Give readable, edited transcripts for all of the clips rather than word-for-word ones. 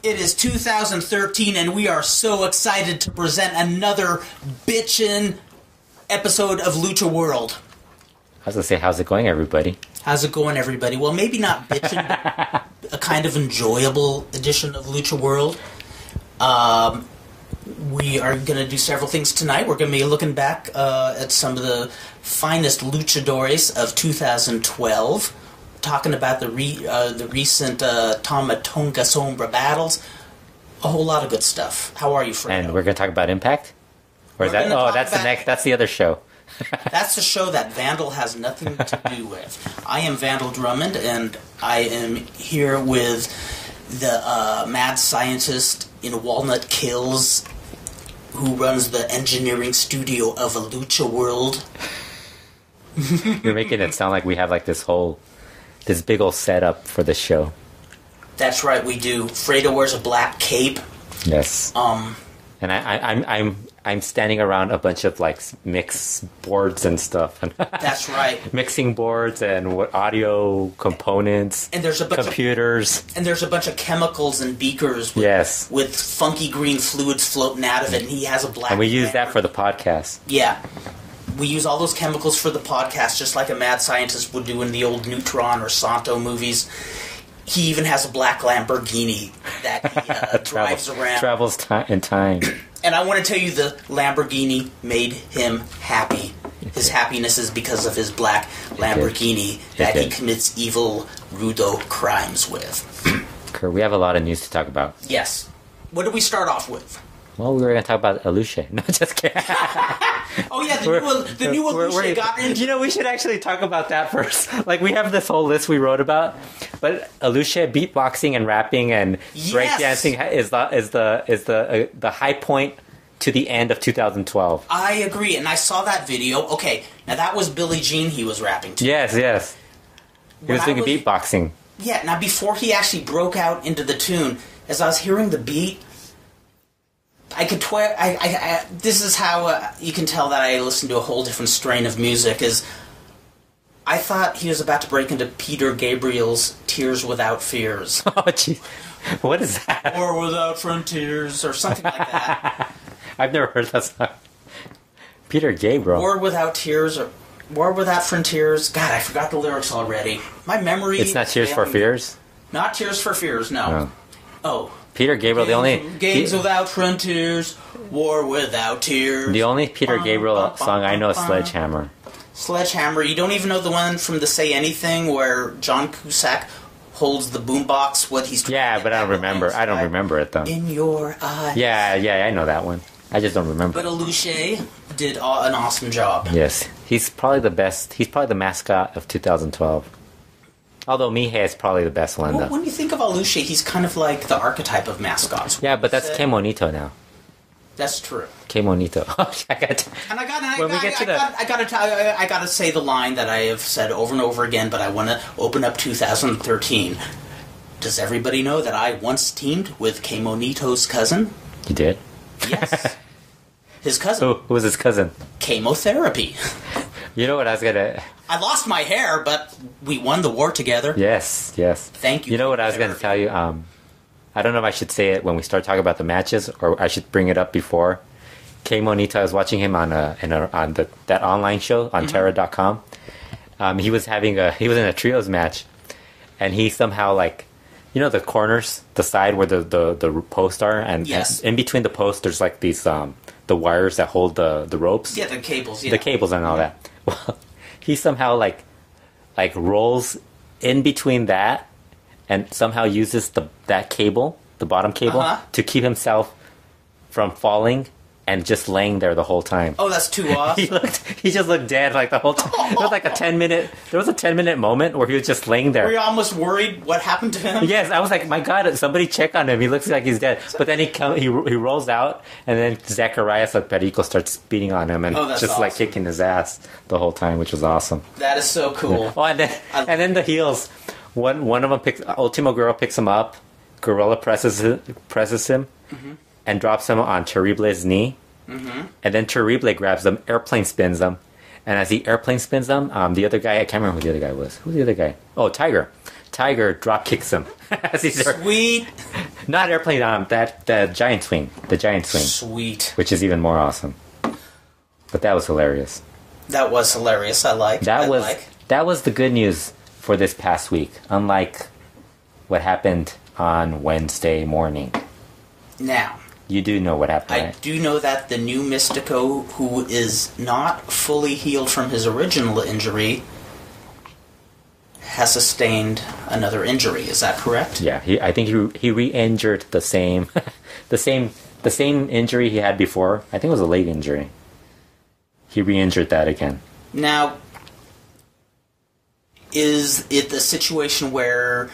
It is 2013, and we are so excited to present another bitchin' episode of LuchaWorld. I was going to say, how's it going, everybody? How's it going, everybody? Well, maybe not bitchin', but a kind of enjoyable edition of LuchaWorld. We are going to do several things tonight. We're going to be looking back at some of the finest luchadores of 2012. Talking about the recent Tamatonga Sombra battles. A whole lot of good stuff. How are you, Fredo? And we're going to talk about Impact? Or is that? Oh, that's the other show. That's the show that Vandal has nothing to do with. I am Vandal Drummond, and I am here with the mad scientist in Walnut Kills who runs the engineering studio of LuchaWorld. You're making it sound like we have like this big old setup for the show. That's right, we do. Fredo wears a black cape. Yes. And I'm standing around a bunch of like mix boards and stuff. That's right. Mixing boards and audio components. And there's a bunch computers. And there's a bunch of chemicals and beakers with funky green fluids floating out of it, and he has a black. And we use that for the podcast. Yeah. We use all those chemicals for the podcast, just like a mad scientist would do in the old Neutron or Santo movies. He even has a black Lamborghini that he drives around. Travels in time. And I want to tell you, the Lamborghini made him happy. His happiness is because of his black Lamborghini that he commits evil, rudo crimes with. Kurt, we have a lot of news to talk about. Yes. What do we start off with? Well, we were going to talk about Lucha. No, just kidding. Oh, yeah, the new Lucha got into... You know, we should actually talk about that first. Like, we have this whole list we wrote about, but Lucha beatboxing and rapping and breakdancing is the high point to the end of 2012. I agree, and I saw that video. Okay, now that was Billie Jean he was rapping to. Yes. He was doing beatboxing. Yeah, now before he actually broke out into the tune, as I was hearing the beat... this is how you can tell that I listen to a whole different strain of music, is I thought he was about to break into Peter Gabriel's Tears Without Fears. Oh, jeez. What is that? Or Without Frontiers, or something like that. I've never heard that song. Peter Gabriel. War Without Tears, or War Without Frontiers. God, I forgot the lyrics already. My memory... It's not Tears for Fears? Not Tears for Fears, no. Oh. Peter Gabriel, Games Without Frontiers, War Without Tears. The only Peter Gabriel song I know is Sledgehammer. Sledgehammer. You don't even know the one from the Say Anything where John Cusack holds the boombox. What he's but I don't remember. I don't remember it though. In Your Eyes. Yeah, I know that one. I just don't remember. But Lucha did an awesome job. Yes, he's probably the best. He's probably the mascot of 2012. Although Mihei is probably the best one, though. When you think of Lucha, he's kind of like the archetype of mascots. Yeah, but that's Kei Monito now. That's true. Kei Monito. I gotta say the line that I have said over and over again, but I want to open up 2013. Does everybody know that I once teamed with Kei Monito's cousin? You did? Yes. His cousin. Who was his cousin? Chemotherapy. You know what I was gonna... I lost my hair, but we won the war together. Yes. Thank you. You know what I was gonna tell you? I don't know if I should say it when we start talking about the matches, or I should bring it up before. Kei Monito, I was watching him on that online show on Terra.com. He was in a trios match, and he somehow, like, you know, the corners, the side where the posts are, and in between the posts there's like these the wires that hold the ropes. Yeah, the cables. Yeah, the cables and all that. Well, he somehow like rolls in between that, and somehow uses that cable, the bottom cable, to keep himself from falling and just laying there the whole time. Oh, that's too awesome. He just looked dead like the whole time. There was like a 10-minute moment where he was just laying there. Were you almost worried what happened to him? Yes, I was like, my God, somebody check on him. He looks like he's dead. But then he rolls out, and then Zacharias Perico starts beating on him and just awesome. Like kicking his ass the whole time, which was awesome. That is so cool. Yeah. Oh, and then the heels. One of them Ultimo Guerrero picks him up. Gorilla presses him. And drops him on Terrible's knee. And then Terrible grabs him, airplane spins him. And as the airplane spins him, the other guy, I can't remember who the other guy was. Who's the other guy? Oh, Tiger. Tiger drop kicks him. Sweet. Not airplane. The giant swing. The giant swing. Sweet. Which is even more awesome. But that was hilarious. That was hilarious. That was the good news for this past week. Unlike what happened on Wednesday morning. Now, you do know what happened, I right? do know that the new Mistico, who is not fully healed from his original injury, has sustained another injury. Is that correct? Yeah, I think he re-injured the same the same injury he had before. I think it was a leg injury. He re-injured that again. Now, is it the situation where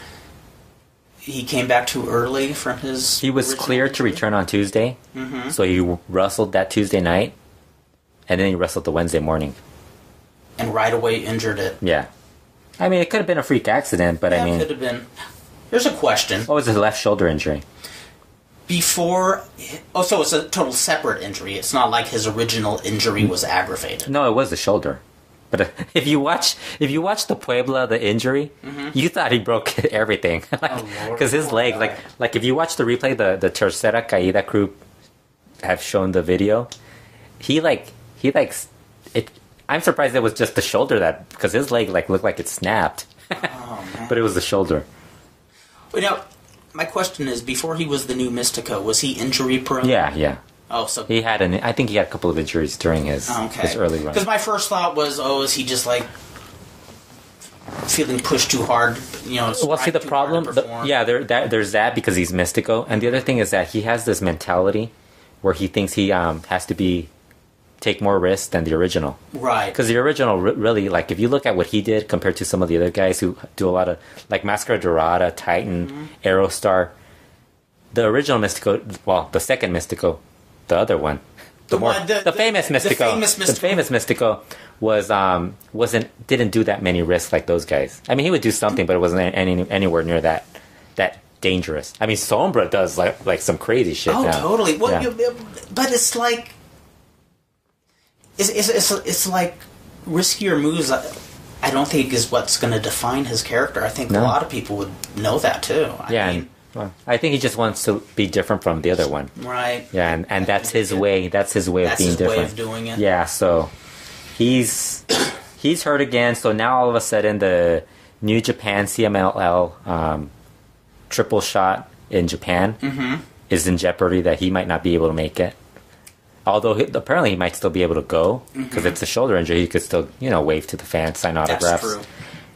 he came back too early from his... He was cleared to return on Tuesday, so he wrestled that Tuesday night, and then he wrestled the Wednesday morning. And right away injured it. Yeah. I mean, it could have been a freak accident, but I mean... it could have been. Here's a question. What was his left shoulder injury? So it's a total separate injury. It's not like his original injury was aggravated. No, it was the shoulder. But if you watch the Puebla, the injury, you thought he broke everything. Because his leg, like if you watch the replay, the Tercera Caída crew have shown the video. He it. I'm surprised it was just the shoulder because his leg looked like it snapped. Oh, man. But it was the shoulder. Well, now, my question is, before he was the new Mistico, was he injury prone? Yeah. Oh, so he had I think he had a couple of injuries during his early run. Because my first thought was, is he just feeling pushed too hard? Well, see, the problem, there's that because he's Mistico, and the other thing is that he has this mentality where he thinks he has to take more risks than the original. Right. Because the original really, if you look at what he did compared to some of the other guys who do a lot of Mascara Dorada, Titan, Aerostar, the original Mistico, the second Mistico, the other one, the famous Mistico was didn't do that many risks like those guys. I mean, he would do something, but it wasn't anywhere near that dangerous. I mean, Sombra does like some crazy shit. Oh, now. Totally. Well, but it's like it's like riskier moves. I don't think is what's going to define his character. I think a lot of people would know that too. I think he just wants to be different from the other one. Right. Yeah, and that's his way. That's his way of being different. Way of doing it. Yeah. So he's hurt again. So now all of a sudden the New Japan CMLL triple shot in Japan is in jeopardy that he might not be able to make it. Although apparently he might still be able to go because it's a shoulder injury. He could still wave to the fans, sign autographs. That's true.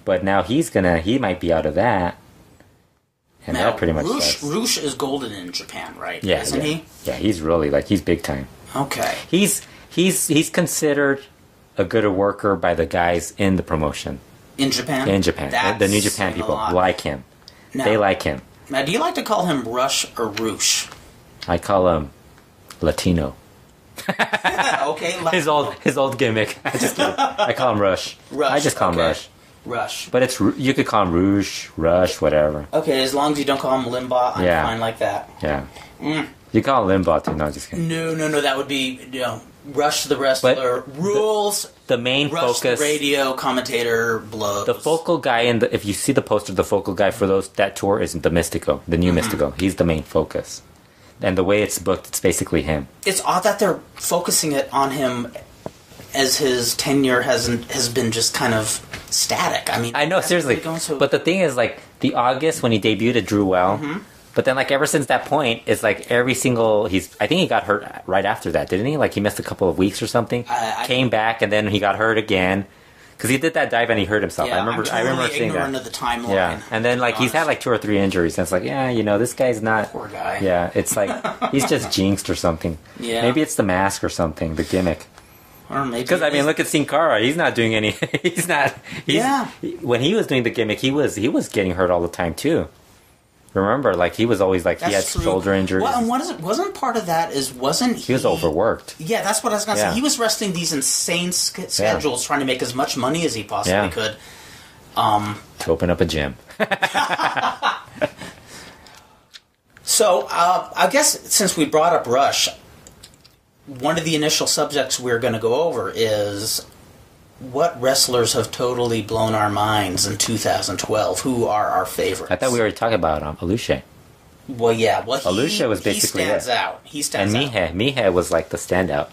But now he might be out of that. And now, that pretty much Rush is golden in Japan, right? Yeah, Isn't he? Yeah, he's really he's big time. Okay. He's considered a good worker by the guys in the promotion. In Japan? In Japan. The New Japan people like him. Now, they like him. Now, do you like to call him Rush or Rush? I call him Latino. Okay. His old gimmick. I call him Rush. I just call him Rush. Rush. But you could call him Rouge, Rush, whatever. Okay, as long as you don't call him Limbaugh, I'm fine like that. Yeah. You call him Limbaugh too, no, just kidding. No, that would be, Rush the wrestler, rules, the main Rush focus, the radio commentator, blows. The focal guy, if you see the poster, the focal guy for that tour is the Mistico, the new Mistico. He's the main focus. And the way it's booked, it's basically him. It's odd that they're focusing it on him as his tenure has been just kind of static. I mean, I know, seriously. But the thing is, the August when he debuted, it drew well. But then, ever since that point, it's every single... I think he got hurt right after that, didn't he? He missed a couple of weeks or something. Came back, and then he got hurt again. Because he did that dive and he hurt himself. Yeah, I remember seeing that. Of the timeline. Yeah, and then he's had 2 or 3 injuries. And it's this guy's not... Poor guy. Yeah, it's he's just jinxed or something. Yeah. Maybe it's the mask or something, the gimmick. Or maybe because look at Sin Cara. He's not doing any. When he was doing the gimmick, he was getting hurt all the time too. Remember, he was always he had shoulder injuries. Well, and wasn't part of that wasn't he? He was overworked. Yeah, that's what I was gonna say. He was wrestling these insane schedules, trying to make as much money as he possibly could. To open up a gym. So, I guess since we brought up Rush, one of the initial subjects we're going to go over is what wrestlers have totally blown our minds in 2012. Who are our favorites? I thought we already talked about Aluche. Well, yeah. Well, Lucha was basically he stands it. out. He stands out. And Mije was like the standout.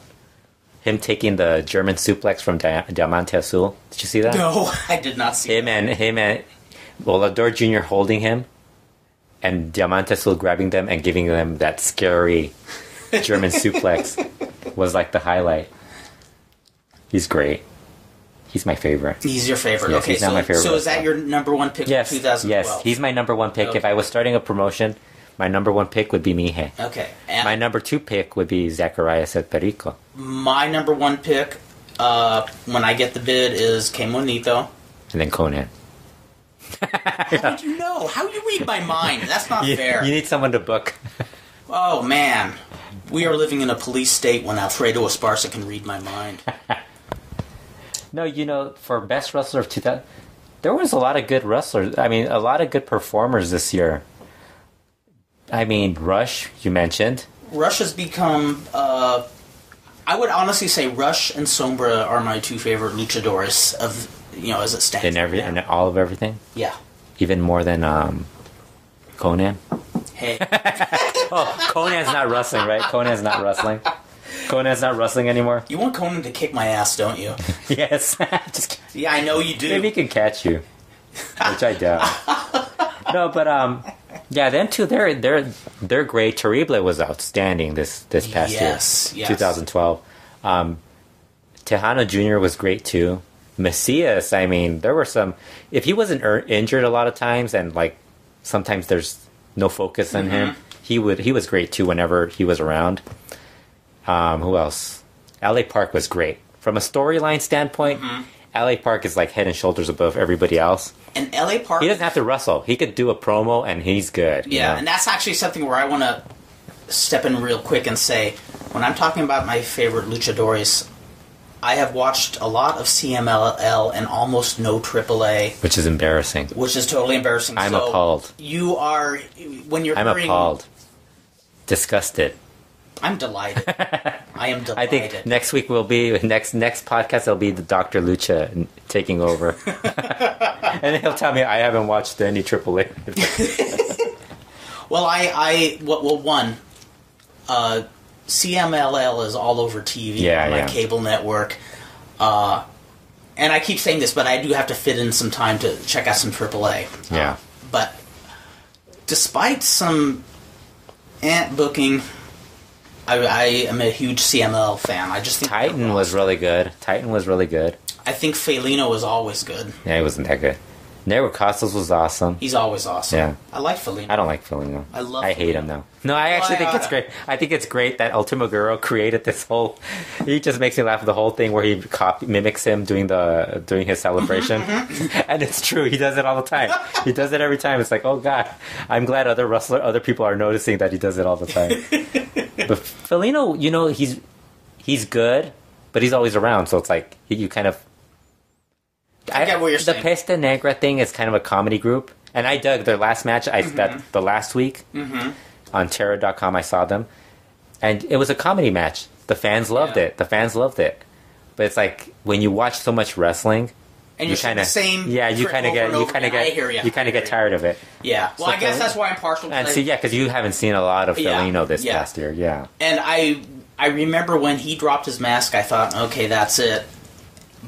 Him taking the German suplex from Diamante Azul. Did you see that? No, I did not see him that. Him and Volador Jr. holding him, and Diamante Azul grabbing them and giving them that scary German suplex was like the highlight. He's great. He's my favorite. He's your favorite. Yes, okay, he's not my favorite. So is that your number one pick yes, for 2012? Yes, he's my number one pick. Okay. If I was starting a promotion, my number one pick would be Mije. Okay. And my number two pick would be Zacarias El Perico. My number one pick, when I get the bid, is Que Monito. And then Conan. How did you know? How do you read my mind? That's not fair. You need someone to book. Oh, man. We are living in a police state when Fredo Esparza can read my mind. No, for best wrestler of 2000, there was a lot of good wrestlers. I mean, a lot of good performers this year. I mean, Rush, you mentioned. Rush has become, I would honestly say Rush and Sombra are my two favorite luchadores of, as it stands. In all of everything? Yeah. Even more than Conan? Hey. Oh, Conan's not wrestling, right? Conan's not wrestling. Conan's not wrestling anymore. You want Conan to kick my ass, don't you? Yes. Just yeah, I know you do. Maybe he can catch you, which I doubt. No, but yeah, them two, they're great. Terrible was outstanding this past year, 2012. Tejano Jr. was great too. Macias, I mean, there were some. If he wasn't injured a lot of times, and like sometimes there's no focus on him, he was great too whenever he was around. Who else? LA Park was great. From a storyline standpoint, LA Park is like head and shoulders above everybody else. And LA Park... He doesn't have to wrestle. He could do a promo and he's good. Yeah, and that's actually something where I want to step in real quick and say, when I'm talking about my favorite luchadores, I have watched a lot of CMLL and almost no AAA. Which is embarrassing. Which is totally embarrassing. I'm appalled. You are... When you're I'm appalled. Disgusted. I'm delighted. I am delighted. I think next week will be next podcast. It'll be the Dr. Lucha taking over, and he'll tell me I haven't watched any AAA. Well, CMLL is all over TV on my cable network, and I keep saying this, but I do have to fit in some time to check out some AAA. Yeah, but despite some booking. I am a huge CML fan. I just think Titan was really good. I think Felino was always good. Yeah, he wasn't that good. Negro Costas was awesome. He's always awesome. Yeah. I like Felino. I don't like Felino. I hate him though. No, I actually think it's great. I think it's great that Ultimo Guerrero created this whole... He just makes me laugh at the whole thing where he mimics him doing his celebration. And it's true. He does it all the time. He does it every time. It's like, oh God. I'm glad other people are noticing that he does it all the time. But Felino, he's good, but he's always around. So it's like, you kind of... I get what you're saying. The Pesta Negra thing is kind of a comedy group. And I dug their last match. The last week on Terra.com, I saw them. And it was a comedy match. The fans loved it. But it's like, when you watch so much wrestling... And you kind of same. Yeah, you kind of get tired of it. Yeah. Well, so I guess that's why I'm partial to it. And see, because you haven't seen a lot of Felino this past year. Yeah. And I remember when he dropped his mask, I thought, okay, that's it.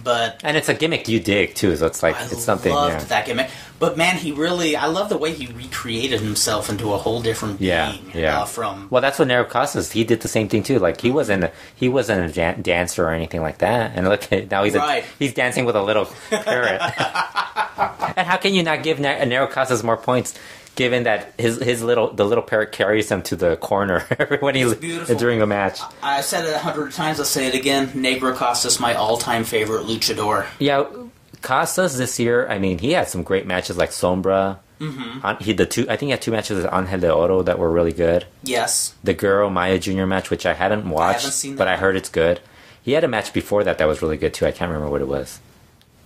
And it's a gimmick you dig too, so it's like it's something. I loved that gimmick, but man, I love the way he recreated himself into a whole different being. Well, that's what Negro Costas. He did the same thing too. Like he wasn't a dancer or anything like that. And look, now he's dancing with a little parrot. And how can you not give Negro Costas more points? Given that the little parrot carries him to the corner when he's during a match. I said it 100 times. I'll say it again. Negro Costas, my all-time favorite luchador. Yeah, Costas this year. I mean, he had some great matches like Sombra. I think he had two matches with Angel de Oro that were really good. Yes. The Guerrero Maya Jr. match, which I haven't watched, but I heard it's good. He had a match before that was really good too. I can't remember what it was.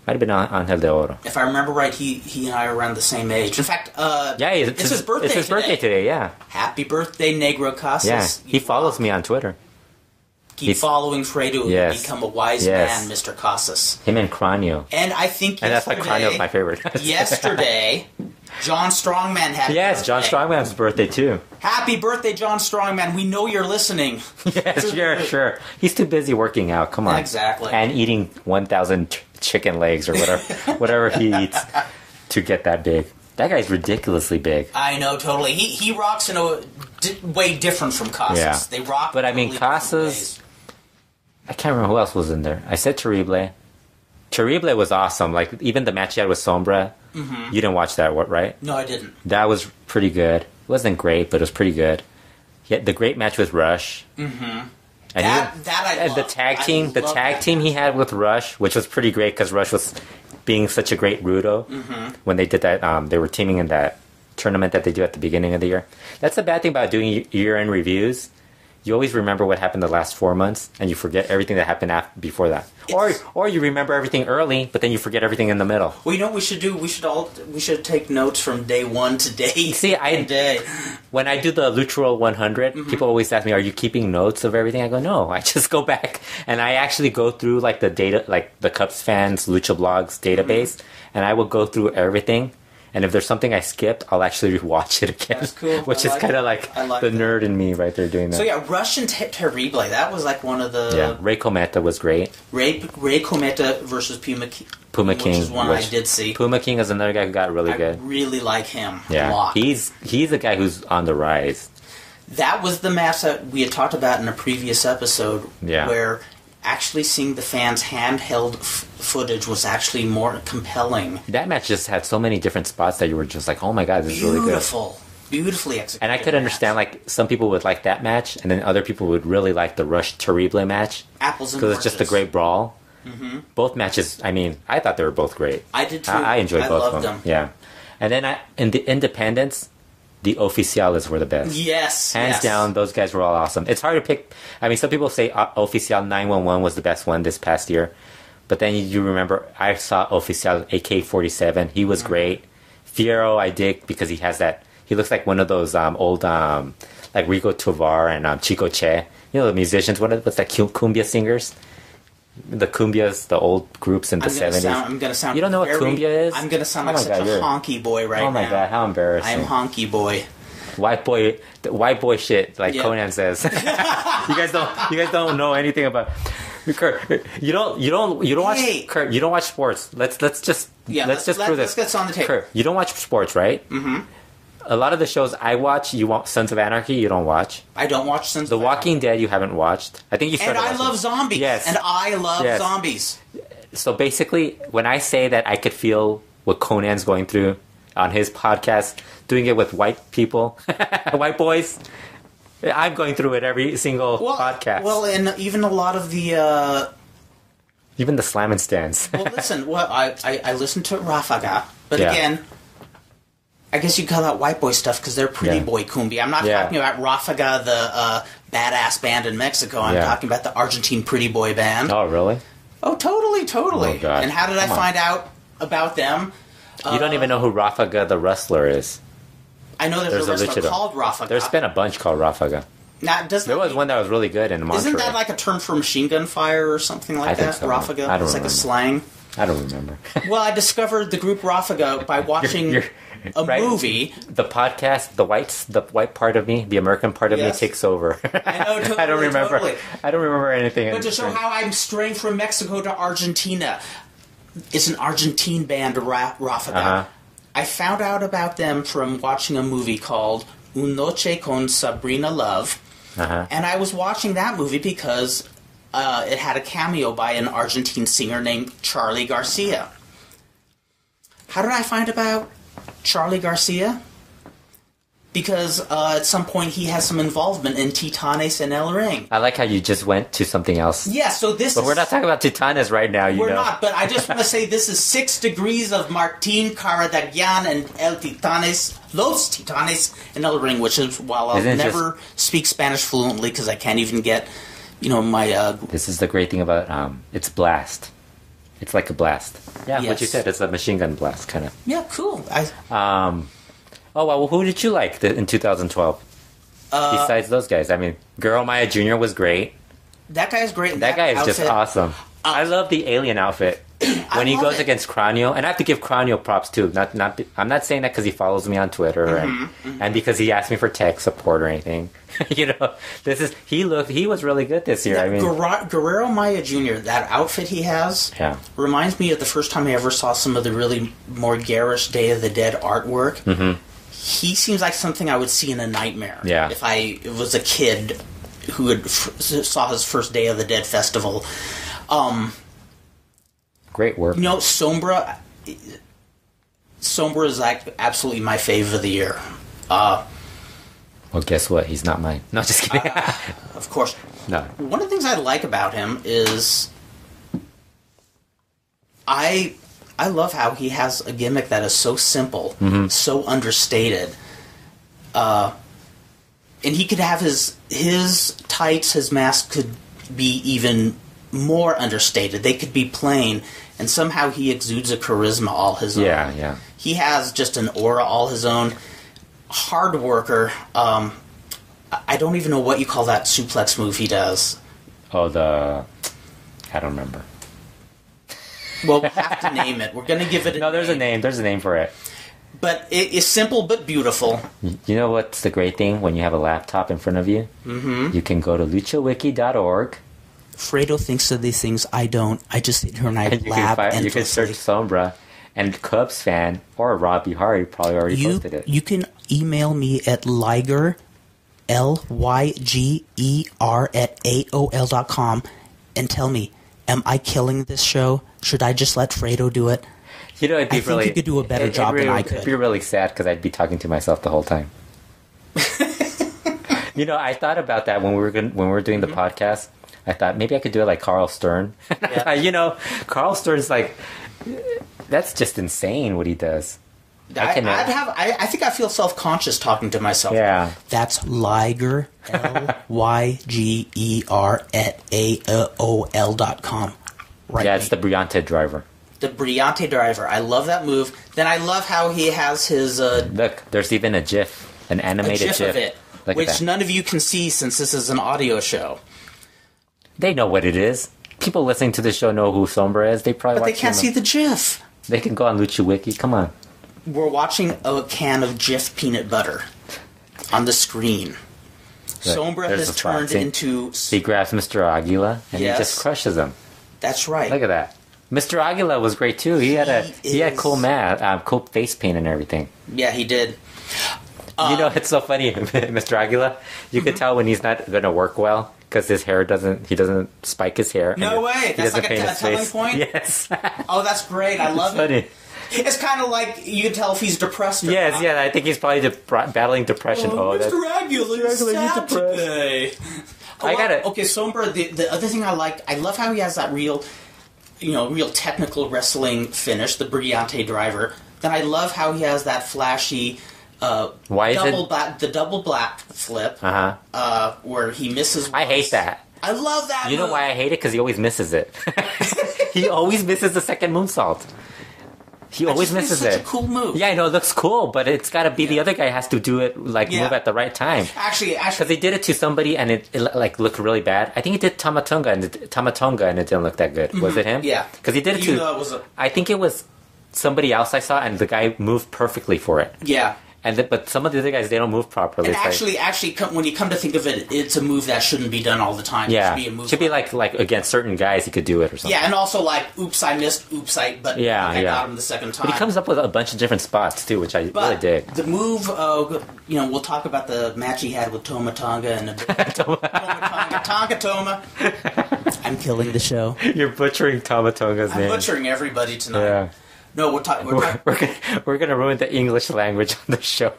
Might have been Angel de Oro. If I remember right, he and I are around the same age. In fact, it's his birthday. It's his birthday today. Yeah. Happy birthday, Negro Costas. Yeah, he follows me on Twitter. Keep following Fredo and become a wise man, Mr. Casas. Him and Cranio. And I think that's why Cranio is my favorite. yesterday, John Strongman had Yes, John Strongman's birthday, too. Happy birthday, John Strongman. We know you're listening. Yes, sure. He's too busy working out. Come on. Exactly. And eating 1,000 chicken legs or whatever he eats to get that big. That guy's ridiculously big. I know, totally. He rocks in a way different from Casas. Yeah. They rock. But I mean, Casas. I can't remember who else was in there. I said Terrible. Terrible was awesome. Like, even the match he had with Sombra. Mm-hmm. You didn't watch that, right? No, I didn't. That was pretty good. It wasn't great, but it was pretty good. He had the great match with Rush. Mm-hmm. And the tag team he had with Rush, which was pretty great because Rush was being such a great Rudo when they did that. They were teaming in that tournament that they do at the beginning of the year. That's the bad thing about doing year-end reviews. You always remember what happened the last 4 months, and you forget everything that happened before that. Or you remember everything early, but then you forget everything in the middle. Well, you know what we should do? We should take notes from day one to day. See, when I do the LuchaWorld 100, people always ask me, "Are you keeping notes of everything?" I go, "No, I just go back and I actually go through like the data, like the Cubs fans Lucha Blogs database, and I will go through everything." And if there's something I skipped, I'll actually watch it again. That's cool. Which is kind of like the nerd in me right there doing that. So yeah, Rush and Terrible, that was like one of the... Yeah, Ray Cometa was great. Ray Cometa versus Puma King. Which is one I did see. Puma King is another guy who got really good. I really like him a lot. He's a guy who's on the rise. That was the match that we had talked about in a previous episode where... actually seeing the fans' handheld footage was actually more compelling. That match just had so many different spots that you were just like, oh my god, this is really good. Beautifully executed. And I could understand, like, some people would like that match, and then other people would really like the Rush Terrible match. Apples and oranges. Because it's just a great brawl. Mm-hmm. Both matches, I mean, I thought they were both great. I did too. I enjoyed both of them. them. Yeah. And then in the Independents, the Oficiales were the best. Yes. Hands down, those guys were all awesome. It's hard to pick. I mean, some people say Oficial 911 was the best one this past year. But then you remember, I saw Oficial a.k.a. 47. He was great. Fierro, I dig because he has that. He looks like one of those old, like Rico Tovar and Chico Che. You know, the musicians. What's that? Cumbia singers? The cumbias, the old groups in the 70s. I'm going to sound... You don't know what cumbia is? I'm going to sound like such a honky boy right now. Oh my god, how embarrassing. I'm honky boy. White boy shit, like Conan says. You guys don't know anything about... Kurt, you don't watch... Kurt, you don't watch sports. Let's just prove this. Let's get on the tape. Kurt, you don't watch sports, right? Mm-hmm. A lot of the shows I watch, Sons of Anarchy, you don't watch. I don't watch Sons of Anarchy. The Walking Dead, you haven't watched. I think you started watching. And I love zombies. Yes. And I love zombies. So basically, when I say that I could feel what Conan's going through on his podcast, doing it with white people, white boys, I'm going through it every single podcast. Well, and even a lot of the... even the slam and stands. Well, listen, I listen to Rafaga, but again... I guess you call that white boy stuff because they're pretty boy cumbia. I'm not talking about Rafaga, the badass band in Mexico. I'm talking about the Argentine pretty boy band. Oh, really? Oh, totally. Oh, God. And how did I find out about them? You don't even know who Rafaga the wrestler is. I know there's a wrestler called Rafaga. There's been a bunch called Rafaga. Now, there was one that was really good in Monterrey. Isn't that like a term for machine gun fire or something like that? So. Rafaga? I don't It's like remember. a slang. I don't remember. Well, I discovered the group Rafaga by watching a movie. The podcast, the white part of me, the American part of me takes over. I know, totally, I don't remember. Totally. I don't remember anything. But to show how I'm straying from Mexico to Argentina, it's an Argentine band, Rafaga. Uh-huh. I found out about them from watching a movie called Un Noche con Sabrina Love. Uh-huh. And I was watching that movie because it had a cameo by an Argentine singer named Charlie Garcia. How did I find about Charlie Garcia? Because at some point he has some involvement in Titanes en el Ring. I like how you just went to something else. Yeah, so But we're not talking about Titanes right now, We're not, but I just want to say this is 6 Degrees of Martin Caradagian and Los Titanes en el Ring, which is, while I'll never speak Spanish fluently because I can't even get, my... This is the great thing about, it's blast. It's like a blast. Yeah, what you said, it's a machine gun blast, kind of. Yeah, cool. Oh, well, who did you like in 2012? Besides those guys. I mean, Girl Maya Jr. was great. That guy's great. That guy is just awesome. I love the alien outfit. when he goes against Cranio, and I have to give Cranio props too. I'm not saying that because he follows me on Twitter and because he asked me for tech support or anything. He was really good this year. Guerrero Maya Jr., that outfit he has, reminds me of the first time I ever saw some of the really more garish Day of the Dead artwork. Mm-hmm. He seems like something I would see in a nightmare. Yeah. If I was a kid who saw his first Day of the Dead festival. Great work. Sombra is like absolutely my fave of the year. Well, guess what? He's not mine. No, just kidding. Of course. No. One of the things I like about him is I love how he has a gimmick that is so simple, so understated. And he could have his tights, his mask could be even more understated. They could be plain, and somehow he exudes a charisma all his own. Yeah. He has just an aura all his own. Hard worker. I don't even know what you call that suplex move he does. Oh, I don't remember. Well, we'll have to name it. We're going to give it a No, there's a name. There's a name for it. But it is simple but beautiful. You know what's the great thing when you have a laptop in front of you? Mm-hmm. You can go to luchawiki.org. Fredo thinks of these things. I don't. I just sit here and I laugh endlessly. You can search Sombra, and Cubs fan or Robbie Hari probably already posted it. You can email me at Liger, Lyger at AOL.com and tell me, am I killing this show? Should I just let Fredo do it? It'd be I think you could do a better job than I could. It'd be really sad because I'd be talking to myself the whole time. I thought about that when we were doing the podcast. I thought maybe I could do it like Carl Stern. Yeah. Carl Stern's like, that's just insane what he does. I think I feel self-conscious talking to myself. Yeah. That's Liger, Lyger at AOL.com. Right. Yeah, it's the Briante driver. The Briante driver. I love that move. Then I love how he has his... Look, there's even a GIF. An animated GIF. Of it. Which none of you can see since this is an audio show. They know what it is. People listening to the show know who Sombra is. They probably But they can't see the GIF. They can go on LuchaWiki. Come on. We're watching a can of Jif peanut butter on the screen. Sombra has turned into... He grabs Mr. Aguila and he just crushes him. That's right. Look at that. Mr. Aguila was great too. He had cool face paint and everything. Yeah, he did. It's so funny, Mr. Aguila. You could tell when he's not going to work well because his hair he doesn't spike his hair. No way. That's like a telling point? Yes. Oh, that's great. I love it. It's kind of like you can tell if he's depressed or not. Yeah, I think he's probably battling depression. Mr. Aguila is sad today. Okay, Sombra, the other thing I love how he has that real technical wrestling finish, the Briante driver. Then I love how he has that flashy the double black flip where he misses once. I hate that. I love that You know why I hate it? Because he always misses it. He always misses the second moonsault. He always misses it. It's such a cool move. Yeah, I know, it looks cool, but it's got to be the other guy has to do it, move at the right time. Actually. Because he did it to somebody and it looked really bad. I think he did Tamatonga and it didn't look that good. Mm-hmm. Was it him? Yeah. Because he did it to... I think it was somebody else I saw and the guy moved perfectly for it. Yeah. But some of the other guys, they don't move properly. And actually, when you come to think of it, it's a move that shouldn't be done all the time. Yeah, it should be a move. Should be like against certain guys, he could do it or something. Yeah, and also oops, I missed, I got him the second time. But he comes up with a bunch of different spots too, which I really dig. The move, we'll talk about the match he had with Toma Tonga and Tonga Toma. I'm killing the show. You're butchering Toma Tonga's name. I'm butchering everybody tonight. Yeah. No, we're going to ruin the English language on the show.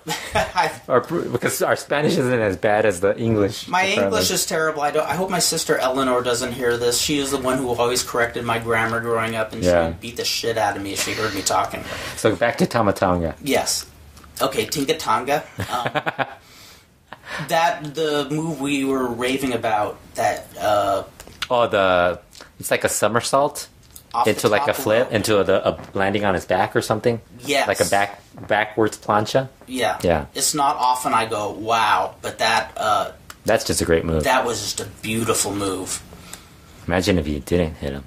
Because our Spanish isn't as bad as the English. My English is terrible. I hope my sister Eleanor doesn't hear this. She is the one who always corrected my grammar growing up, and she would beat the shit out of me if she heard me talking. So back to Tamatonga. Yes. Okay, Tinga Tonga. The move we were raving about, it's like a somersault? Into like a flip, into a landing on his back or something? Yes. Like a backwards plancha? Yeah. Yeah. It's not often I go, wow, but that's just a great move. That was just a beautiful move. Imagine if you didn't hit him.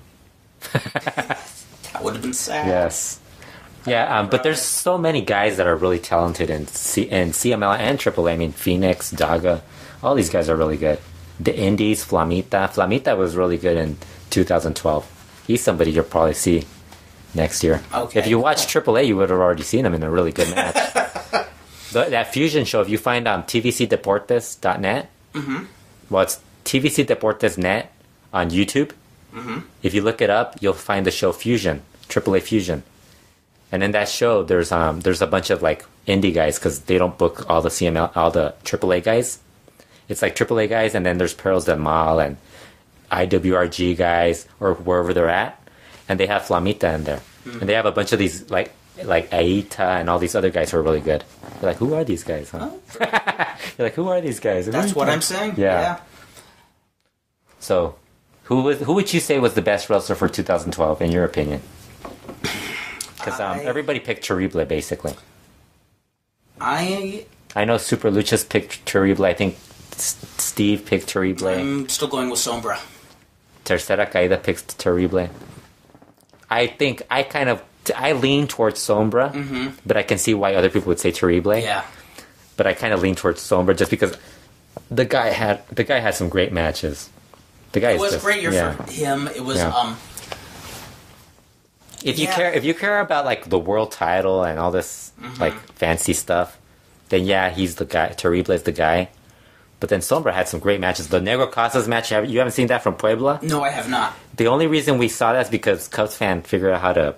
That That would have been sad. Yes. Yeah, but there's so many guys that are really talented in CML and AAA. I mean, Phoenix, Daga, all these guys are really good. The Indies, Flamita was really good in 2012. He's somebody you'll probably see next year. Okay. If you watch AAA, you would have already seen him in a really good match. That Fusion show, if you find tvcdeportes.net, well, it's TVC Deportes Net on YouTube. If you look it up, you'll find the show Fusion, AAA Fusion. And in that show, there's a bunch of like indie guys because they don't book all the AAA guys. It's like AAA guys, and then there's Perros del Mal and IWRG guys or wherever they're at, and they have Flamita in there, and they have a bunch of these like Aita and all these other guys who are really good. You're like, who are these guys? Huh? You're like, who are these guys? That's what I'm saying. Yeah. So, who would you say was the best wrestler for 2012 in your opinion? Because everybody picked Terrible, basically. I know Super Luchas picked Terrible. I think Steve picked Terrible. I'm still going with Sombra. Tercera Caída picked Terrible. I think I lean towards Sombra, but I can see why other people would say Terrible. Yeah. But I kind of lean towards Sombra just because the guy had some great matches. It was a great year for him. It was If you care about like the world title and all this like fancy stuff, then he's the guy. Terrible is the guy. But then Sombra had some great matches. The Negro Casas match, you haven't seen that from Puebla? No, I have not. The only reason we saw that is because Cubs fan figured out how to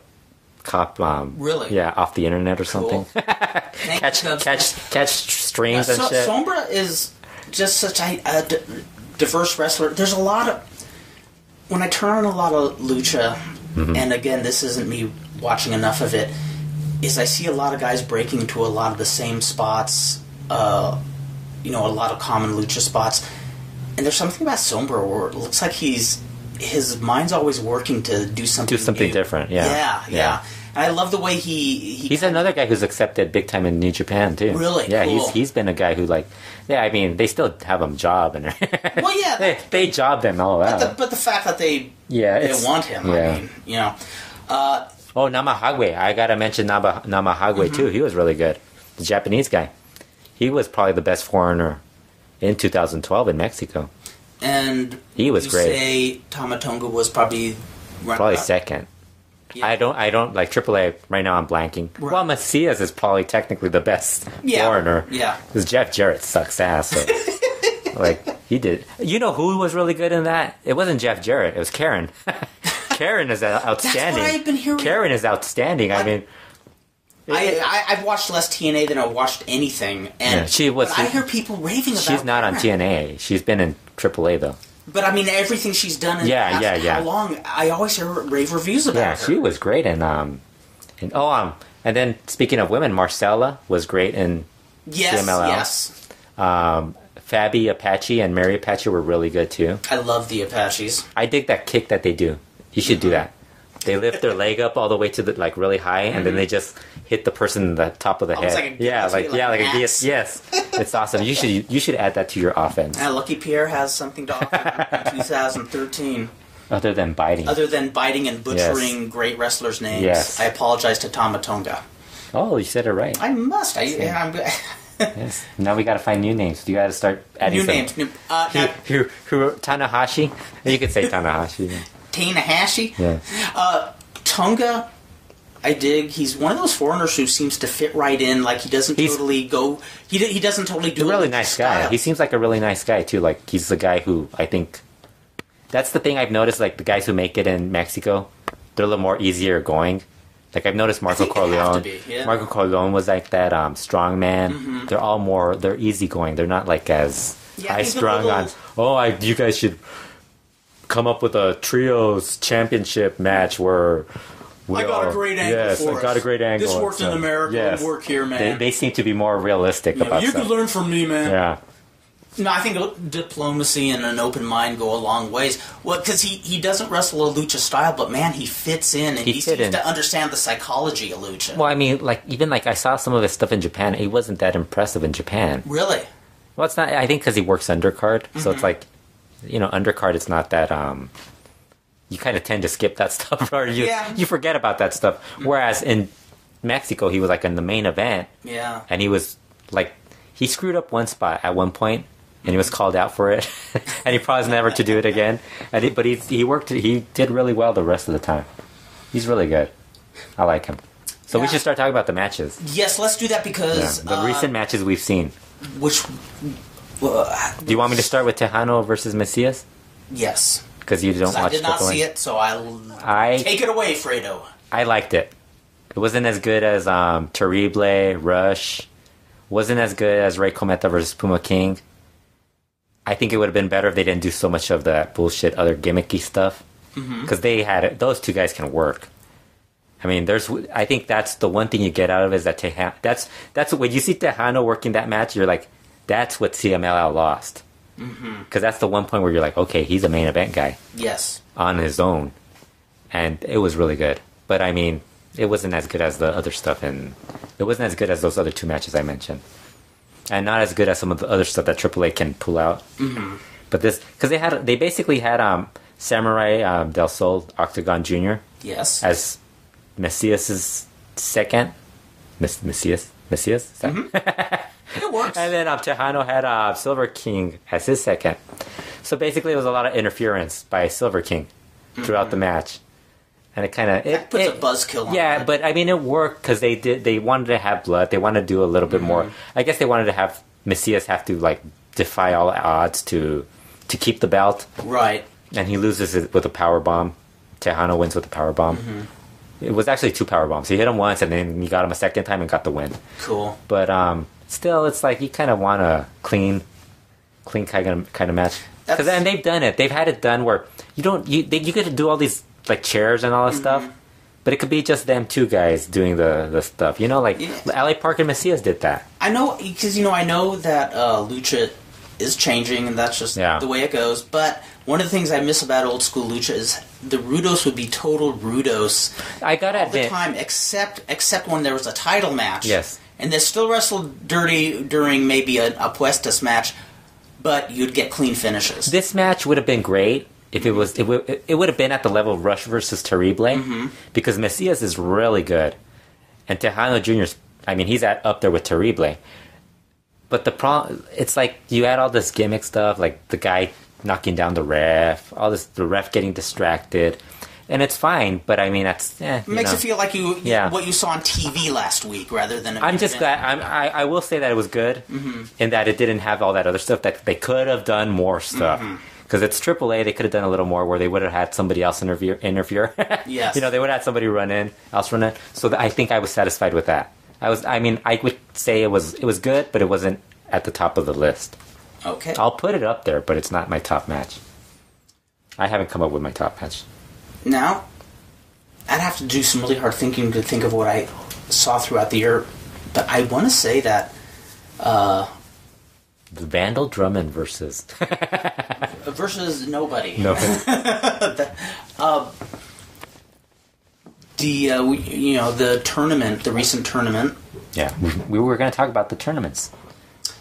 cop really? Yeah, off the internet or something. catch strings and shit. Sombra is just such a diverse wrestler. There's a lot of when I turn on a lot of lucha, and again, this isn't me watching enough of it, is I see a lot of guys breaking into a lot of the same spots, a lot of common lucha spots. And there's something about Sombra where it looks like his mind's always working to do something new. Different, yeah. And I love the way he's another guy who's accepted big time in New Japan too. Really? Yeah, cool. he's been a guy who I mean, they still have him job and well, yeah, they job them all out. But the fact that they want him, I mean, Namahagwe. I gotta mention Namahagwe too. He was really good. The Japanese guy. He was probably the best foreigner in 2012 in Mexico. And he was great. Say Tamatonga was probably second. Yeah. I don't like AAA right now. I'm blanking. Right. Well, Macias is probably technically the best foreigner. Yeah, because Jeff Jarrett sucks ass. So, he did. You know who was really good in that? It wasn't Jeff Jarrett. It was Karen. Karen is outstanding. That's what I've been hearing. Karen is outstanding. I mean. I've watched less TNA than I've watched anything, and I hear people raving about. She's not on TNA. She's been in AAA though. But I mean, everything she's done in how long? I always hear rave reviews about her. Yeah, she was great and then speaking of women, Marcella was great in CMLL. Yes. Fabi Apache and Mary Apache were really good too. I love the Apaches. I dig that kick that they do. You should do that. They lift their leg up all the way to the really high, and then they just hit the person in the top of the head. Like a yes, it's awesome. You should add that to your offense. Lucky Pierre has something to offer in 2013. Other than biting and butchering great wrestlers' names. Yes. I apologize to Tamatonga. Oh, you said it right. I must. Yes. Now we got to find new names. You got to start adding new names. Tanahashi. You could say Tanahashi. Yeah. Tanahashi? Yeah. Tonga, I dig. He's one of those foreigners who seems to fit right in. Like, he doesn't totally go... He doesn't totally do a really nice style. guy. He seems like a really nice guy, too. Like, he's the guy who, I think... That's the thing I've noticed, like, the guys who make it in Mexico, they're a little more easier going. Like, I've noticed Marco Corleone. Marco Corleone was like that, strong man. They're easygoing. They're not, like, as high-strung on... you guys should... come up with a trios championship match where I got a great angle for us. I got a great angle. This worked in America. It'll work here, man. They seem to be more realistic about you stuff. could learn from me, man. Yeah. No, I think diplomacy and an open mind go a long ways. Well, because he doesn't wrestle a lucha style, but man, he fits in, and he seems to understand the psychology of lucha. Well, I mean, I saw some of his stuff in Japan. He wasn't that impressive in Japan. Really? Well, it's not. I think because he works undercard, so it's like. Undercard, it's not that, you kind of tend to skip that stuff, or you forget about that stuff. Whereas in Mexico, he was like in the main event, and he was like, he screwed up one spot at one point, and he was called out for it, and he promised never to do it again. But he did really well the rest of the time. He's really good. I like him. So we should start talking about the matches. Yes, let's do that because the recent matches we've seen. Which do you want me to start with Tejano versus Macias? Yes, because you don't watch. I did not see it, so I take it away, Fredo. I liked it. It wasn't as good as Terrible, Rush. Wasn't as good as Rey Cometa versus Puma King. I think it would have been better if they didn't do so much of that bullshit, other gimmicky stuff. Because they had it. Those two guys can work. I mean, I think that's the one thing you get out of it is that Tejano. That's when you see Tejano working that match, you're like, that's what CMLL lost. Because that's the one point where you're like, okay, he's a main event guy. Yes. On his own. And it was really good. But I mean, it wasn't as good as the other stuff, and it wasn't as good as those other two matches I mentioned. And not as good as some of the other stuff that AAA can pull out. But this, because they basically had Samurai Del Sol Octagon Jr. Yes. As Macias's second. Macias? It works. And then Tejano had Silver King as his second. So basically it was a lot of interference by Silver King throughout the match. And it kind of... It puts a buzzkill on it. Yeah, but I mean, it worked because they wanted to have blood. They wanted to do a little bit more. I guess they wanted to have Macias have to, like, defy all odds to keep the belt. Right. And he loses it with a power bomb. Tejano wins with a power bomb. It was actually 2 power bombs. He hit him once, and then he got him a second time and got the win. Cool. But still, it's like you kind of want a clean kind of match. Because then they've done it. They've had it done where you get to do all these like chairs and all this stuff, but it could be just them two guys doing the stuff. You know, like LA Park and Macias did that. I know, because I know that lucha is changing, and that's just the way it goes. But one of the things I miss about old school lucha is the rudos would be total rudos. I gotta all admit, the time, except when there was a title match. Yes, and they still wrestled dirty during maybe a Puestas match, but you'd get clean finishes. This match would have been great if it was. It would have been at the level of Rush versus Terrible, because Macias is really good, and Tejano Jr. I mean, he's up there with Terrible. But the problem, it's like you add all this gimmick stuff, like the guy knocking down the ref, the ref getting distracted, and it's fine. But I mean, that's it makes it feel like what you saw on TV last week rather than. I'm just glad. I will say that it was good, in that it didn't have all that other stuff that they could have done more stuff. Because it's AAA, they could have done a little more where they would have had somebody else interfere. Yes. They would have had somebody run in. So I think I was satisfied with that. I would say it was good, but it wasn't at the top of the list. Okay. I'll put it up there, but it's not my top match. I haven't come up with my top match. Now, I'd have to do some really hard thinking to think of what I saw throughout the year, but I want to say that... the Vandal Drummond versus... versus nobody. The tournament, the recent tournament. Yeah, we were going to talk about the tournaments.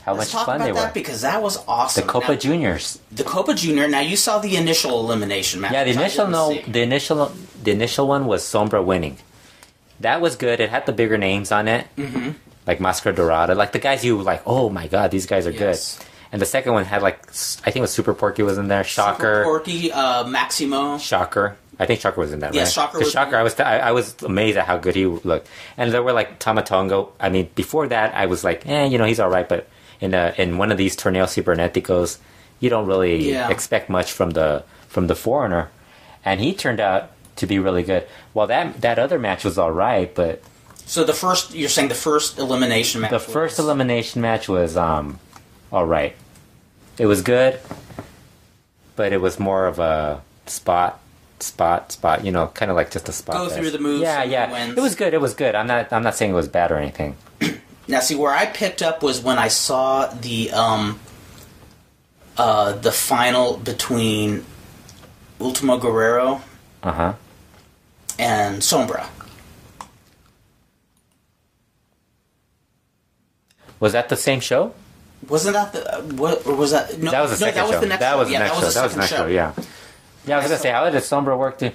Let's talk about that because that was awesome. The Copa Juniors. The Copa Junior. Now you saw the initial elimination match. Yeah, the initial one was Sombra winning. That was good. It had the bigger names on it, like Mascara Dorada, like the guys you like. Oh my god, these guys are good. And the second one had I think it was Super Porky was in there. Shocker. Super Porky, Maximo. Shocker. I think Shocker was in that, right? Yeah, Shocker was Shocker, I was amazed at how good he looked. And there were like Tamatongo. I mean, before that, I was like, he's all right. But in one of these Torneos Cibernéticos, you don't really expect much from the foreigner. And he turned out to be really good. Well, that other match was all right, but... So you're saying the first elimination match first elimination match was all right. It was good, but it was more of a spot, kind of like just a spot. Go through the moves. Yeah. Wins. It was good. I'm not saying it was bad or anything. Now, see, where I picked up was when I saw the final between Ultimo Guerrero and Sombra. Was that the same show? Wasn't that or was that... No, that was the second show. Was the next that show. was the next show. That was the next show, yeah. Yeah, I was going to say, how did Sombra work to...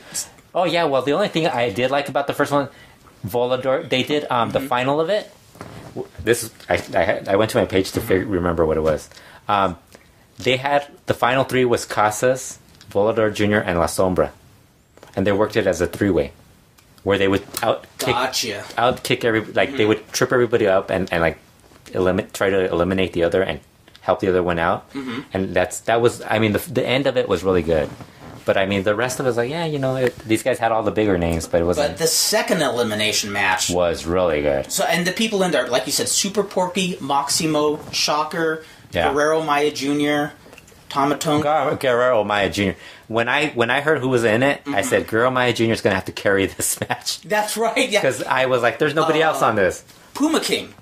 Oh, yeah, well, the only thing I did like about the first one, Volador, they did the final of it. This I went to my page to remember what it was. They had... The final three was Casas, Volador Jr., and La Sombra. And they worked it as a three-way. Where they would outkick every... Like, they would trip everybody up and like, try to eliminate the other and help the other one out. Mm-hmm. And that was... I mean, the end of it was really good. But, I mean, the rest of it was like, yeah, these guys had all the bigger names, but it wasn't... But the second elimination match... was really good. So, and the people in there, like you said, Super Porky, Maximo, Shocker, Guerrero Maya Jr., Tomatonga. Guerrero Maya Jr. When I heard who was in it, I said, Guerrero Maya Jr. is going to have to carry this match. That's right, yeah. Because I was like, there's nobody else on this. Puma King,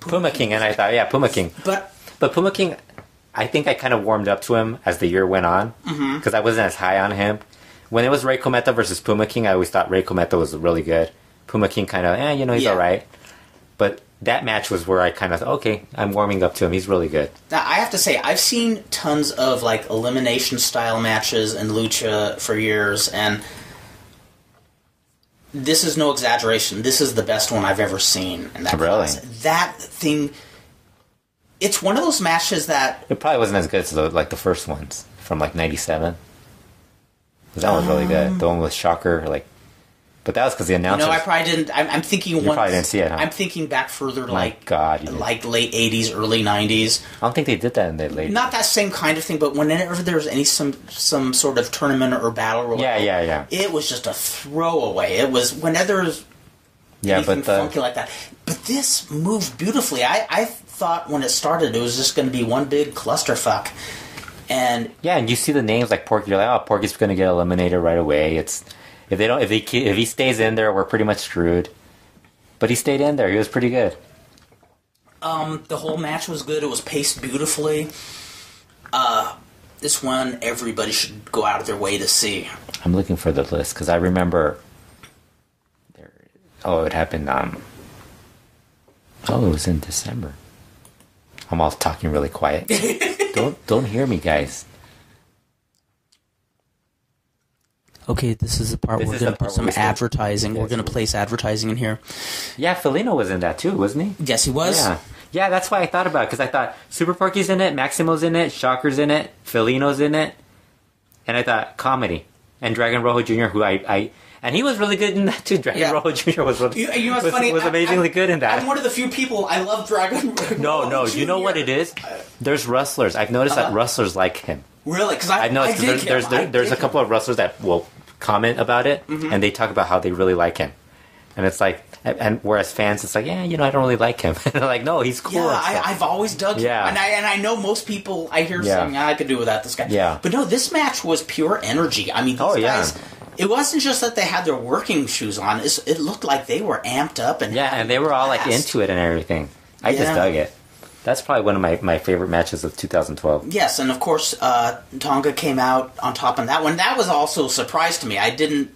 and I thought, Puma King. But Puma King, I think I kind of warmed up to him as the year went on, because I wasn't as high on him. When it was Rey Cometa versus Puma King, I always thought Rey Cometa was really good. Puma King kind of, he's all right. But that match was where I kind of thought, okay, I'm warming up to him. He's really good. Now, I have to say, I've seen tons of like elimination-style matches in Lucha for years, and this is no exaggeration. This is the best one I've ever seen. In that class. That thing, it's one of those matches that... It probably wasn't as good as the first ones from like 97. That one was really good. The one with Shocker, but that was because the announcers... I probably didn't... I'm thinking... You probably didn't see it, huh? I'm thinking back further, like late 80s, early 90s. I don't think they did that in the late... Not that same kind of thing, but whenever there was some sort of tournament or battle royale... Yeah. It was just a throwaway. It was... Whenever there was anything funky like that. But this moved beautifully. I thought when it started it was just going to be one big clusterfuck. And you see the names like Porky, you're like, oh, Porky's going to get eliminated right away. If he stays in there, we're pretty much screwed. But he stayed in there. He was pretty good. The whole match was good. It was paced beautifully. This one, everybody should go out of their way to see. I'm looking for the list because I remember. It happened. It was in December. I'm all talking really quiet. Don't hear me, guys. Okay, this is the part where we're going to put some advertising. We're going to place advertising in here. Yeah, Felino was in that too, wasn't he? Yes, he was. Yeah, that's why I thought about it, because I thought Super Porky's in it, Maximo's in it, Shocker's in it, Felino's in it, and I thought comedy. And Dragon Rojo Jr., who and he was really good in that too. Dragon Rojo Jr. was funny? Was amazingly good in that. I'm one of the few people, I love Dragon Rojo No, you know what it is? There's wrestlers. I've noticed that wrestlers like him. Really? Because I've noticed there's a couple of wrestlers that will comment about it, and they talk about how they really like him. And it's like, and whereas fans, it's like, I don't really like him. And they're like, no, he's cool. Yeah, I've always dug him. And I know most people, I hear saying, I could do without this guy. Yeah. But no, this match was pure energy. I mean, these guys... It wasn't just that they had their working shoes on. It looked like they were amped up and and they were all like into it and everything. I just dug it. That's probably one of my favorite matches of 2012. Yes, and of course, Tonga came out on top on that one. That was also a surprise to me. I didn't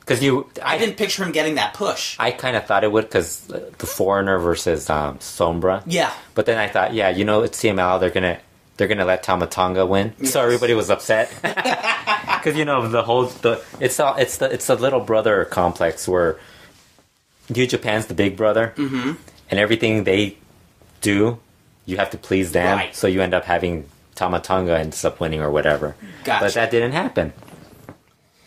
picture him getting that push. I kind of thought it would because the Foreigner versus Sombra. Yeah. But then I thought, it's CML. They're gonna let Tama win, so everybody was upset because it's the little brother complex where New Japan's the big brother, and everything they do, you have to please them. Right. So you end up having Tama ends up winning or whatever. Gotcha. But that didn't happen,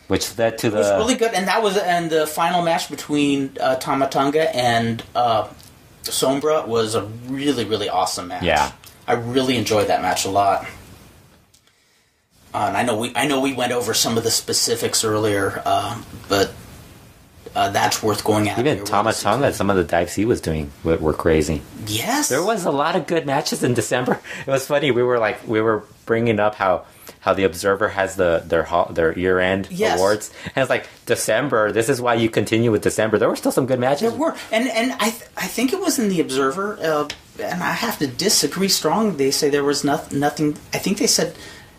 which led to It was really good, and that was the final match between Tama and Sombra was a really, really awesome match. Yeah. I really enjoyed that match a lot. And I know we went over some of the specifics earlier, but that's worth going at. Even Tama some of the dives he was doing were crazy. Yes, there was a lot of good matches in December. It was funny. We were bringing up how the Observer has their year-end awards, and it's like December. This is why you continue with December. There were still some good matches. There were, and I think it was in the Observer. And I have to disagree strongly. They say there was nothing. I think they said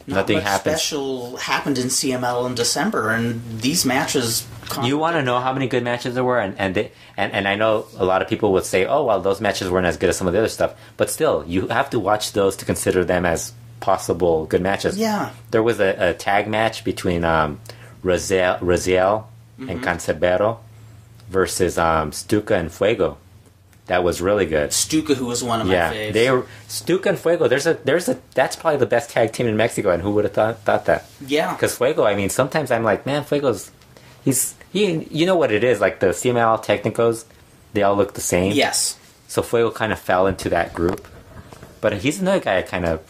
nothing special happened in CML in December, and these matches. You want to know how many good matches there were, and I know a lot of people would say, "Oh, well, those matches weren't as good as some of the other stuff." But still, you have to watch those to consider them as possible good matches. Yeah, there was a tag match between Raziel and Cancerbero versus Stuka and Fuego. That was really good. Stuka, who was one of my faves. Stuka and Fuego. That's probably the best tag team in Mexico, and who would have thought that? Yeah, because Fuego. I mean, sometimes I'm like, man, Fuego's you know what it is, like the CML Technicos, they all look the same. Yes. So Fuego kind of fell into that group, but he's another guy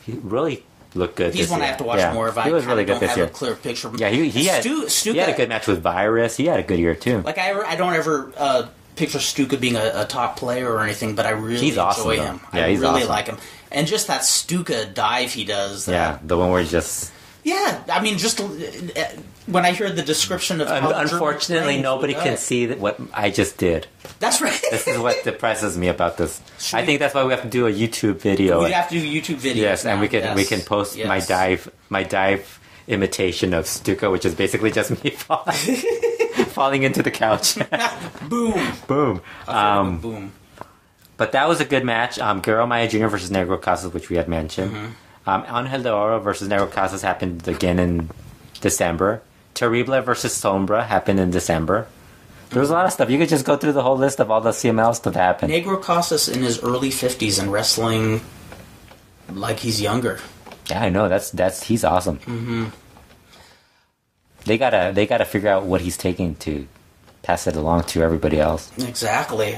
he really looked good. He's one I have to watch more of. He was really good this year. A clear picture. Yeah, he had a good match with Virus. He had a good year too. Like I don't ever picture Stuka being a top player or anything, but I really enjoy him. Yeah, I he's really awesome. like him, and just that Stuka dive he does. Yeah, the one where he just. Yeah, I mean, just when I hear the description of how unfortunately, nobody can see what I just did. That's right. This is what depresses me about this. I think that's why we have to do a YouTube video. We have to do YouTube videos. Yes, now. and we can post my dive imitation of Stuka, which is basically just me falling into the couch. Boom. Boom. Boom. But that was a good match. Guerrero Maya Jr. versus Negro Casas, which we had mentioned. Mm-hmm. Angel de Oro versus Negro Casas happened again in December. Terrible versus Sombra happened in December. There was a lot of stuff. You could just go through the whole list of all the CML stuff that happened. Negro Casas in his early 50s and wrestling like he's younger. Yeah, I know. He's awesome. Mm-hmm. They gotta figure out what he's taking to pass it along to everybody else. Exactly.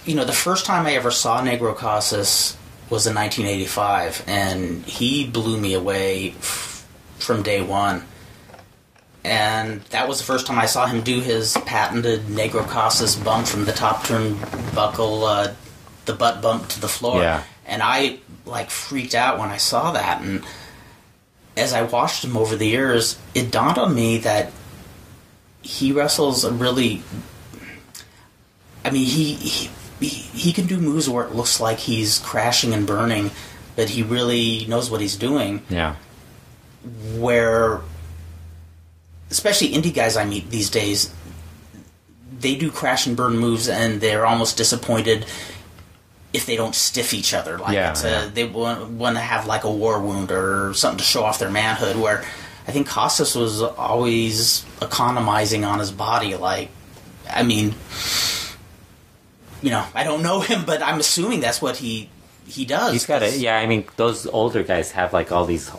The first time I ever saw Negro Casas was in 1985, and he blew me away from day one. And that was the first time I saw him do his patented Negro Casas bump from the top turnbuckle, the butt bump to the floor. Yeah. And I freaked out when I saw that. And as I watched him over the years, it dawned on me that he wrestles a really. I mean, he can do moves where it looks like he's crashing and burning, but he really knows what he's doing. Yeah. Where, especially indie guys I meet these days, they do crash and burn moves, and they're almost disappointed if they don't stiff each other. They want to have like a war wound or something to show off their manhood. Where I think Casas was always economizing on his body. I don't know him, but I'm assuming that's what he does. He's got it. Yeah, I mean, those older guys have all these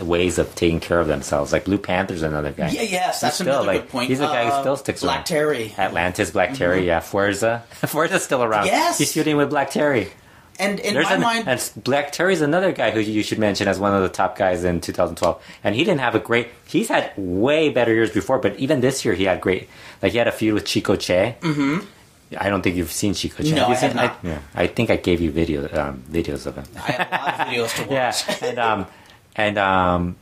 ways of taking care of themselves. Like Blue Panther's another guy. Yeah, yes, that's another good point. He's a guy who still sticks Black around. Terry. Atlantis, Black Terry, yeah. Fuerza's still around. Yes. He's shooting with Black Terry. And in my mind... And Black Terry's another guy who you should mention as one of the top guys in 2012. And he didn't have a great... He's had way better years before, but even this year he had great... He had a feud with Chico Che. Mm-hmm. I don't think you've seen Chico Che. No, I have not. I think I gave you videos of him. I have a lot of videos to watch. Yeah, and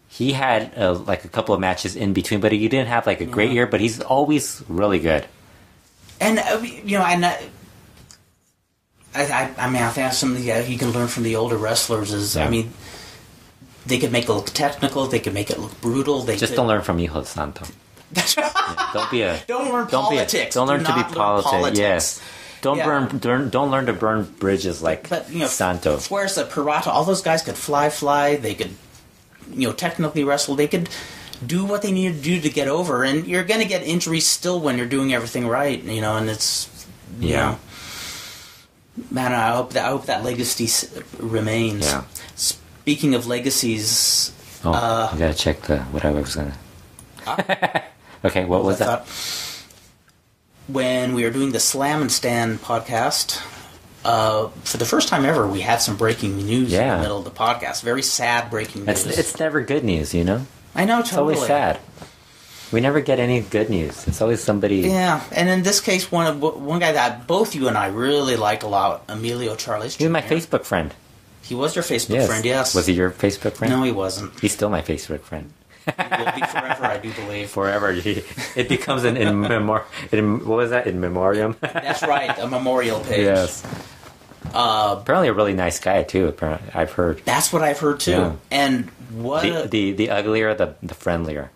he had a couple of matches in between, but he didn't have a great year. But he's always really good. And I think that's something that you can learn from the older wrestlers. They could make it look technical. They could make it look brutal. Don't learn from Hijo Santo. That's right. Yeah, don't learn politics. Don't learn to be politics. Yes. Don't learn to burn bridges Santo. Fuerza, Pirata, all those guys could fly. They could, technically wrestle. They could do what they need to do to get over. And you're going to get injuries still when you're doing everything right. And it's man. I hope that legacy remains. Yeah. Speaking of legacies, you gotta check what I was gonna. Okay, what was that? When we were doing the Slam and Stand podcast, for the first time ever, we had some breaking news in the middle of the podcast. Very sad breaking news. It's never good news, I know, totally. It's always sad. We never get any good news. It's always somebody... Yeah, and in this case, one guy that both you and I really liked a lot, Emilio Charles Jr. He was my Facebook friend. He was your Facebook friend, yes. Was he your Facebook friend? No, he wasn't. He's still my Facebook friend. He will be forever, I do believe. Forever. It becomes what was that? In memoriam? That's right, a memorial page. Yes. Apparently a really nice guy, too, I've heard. That's what I've heard, too. Yeah. And what... The uglier, the friendlier.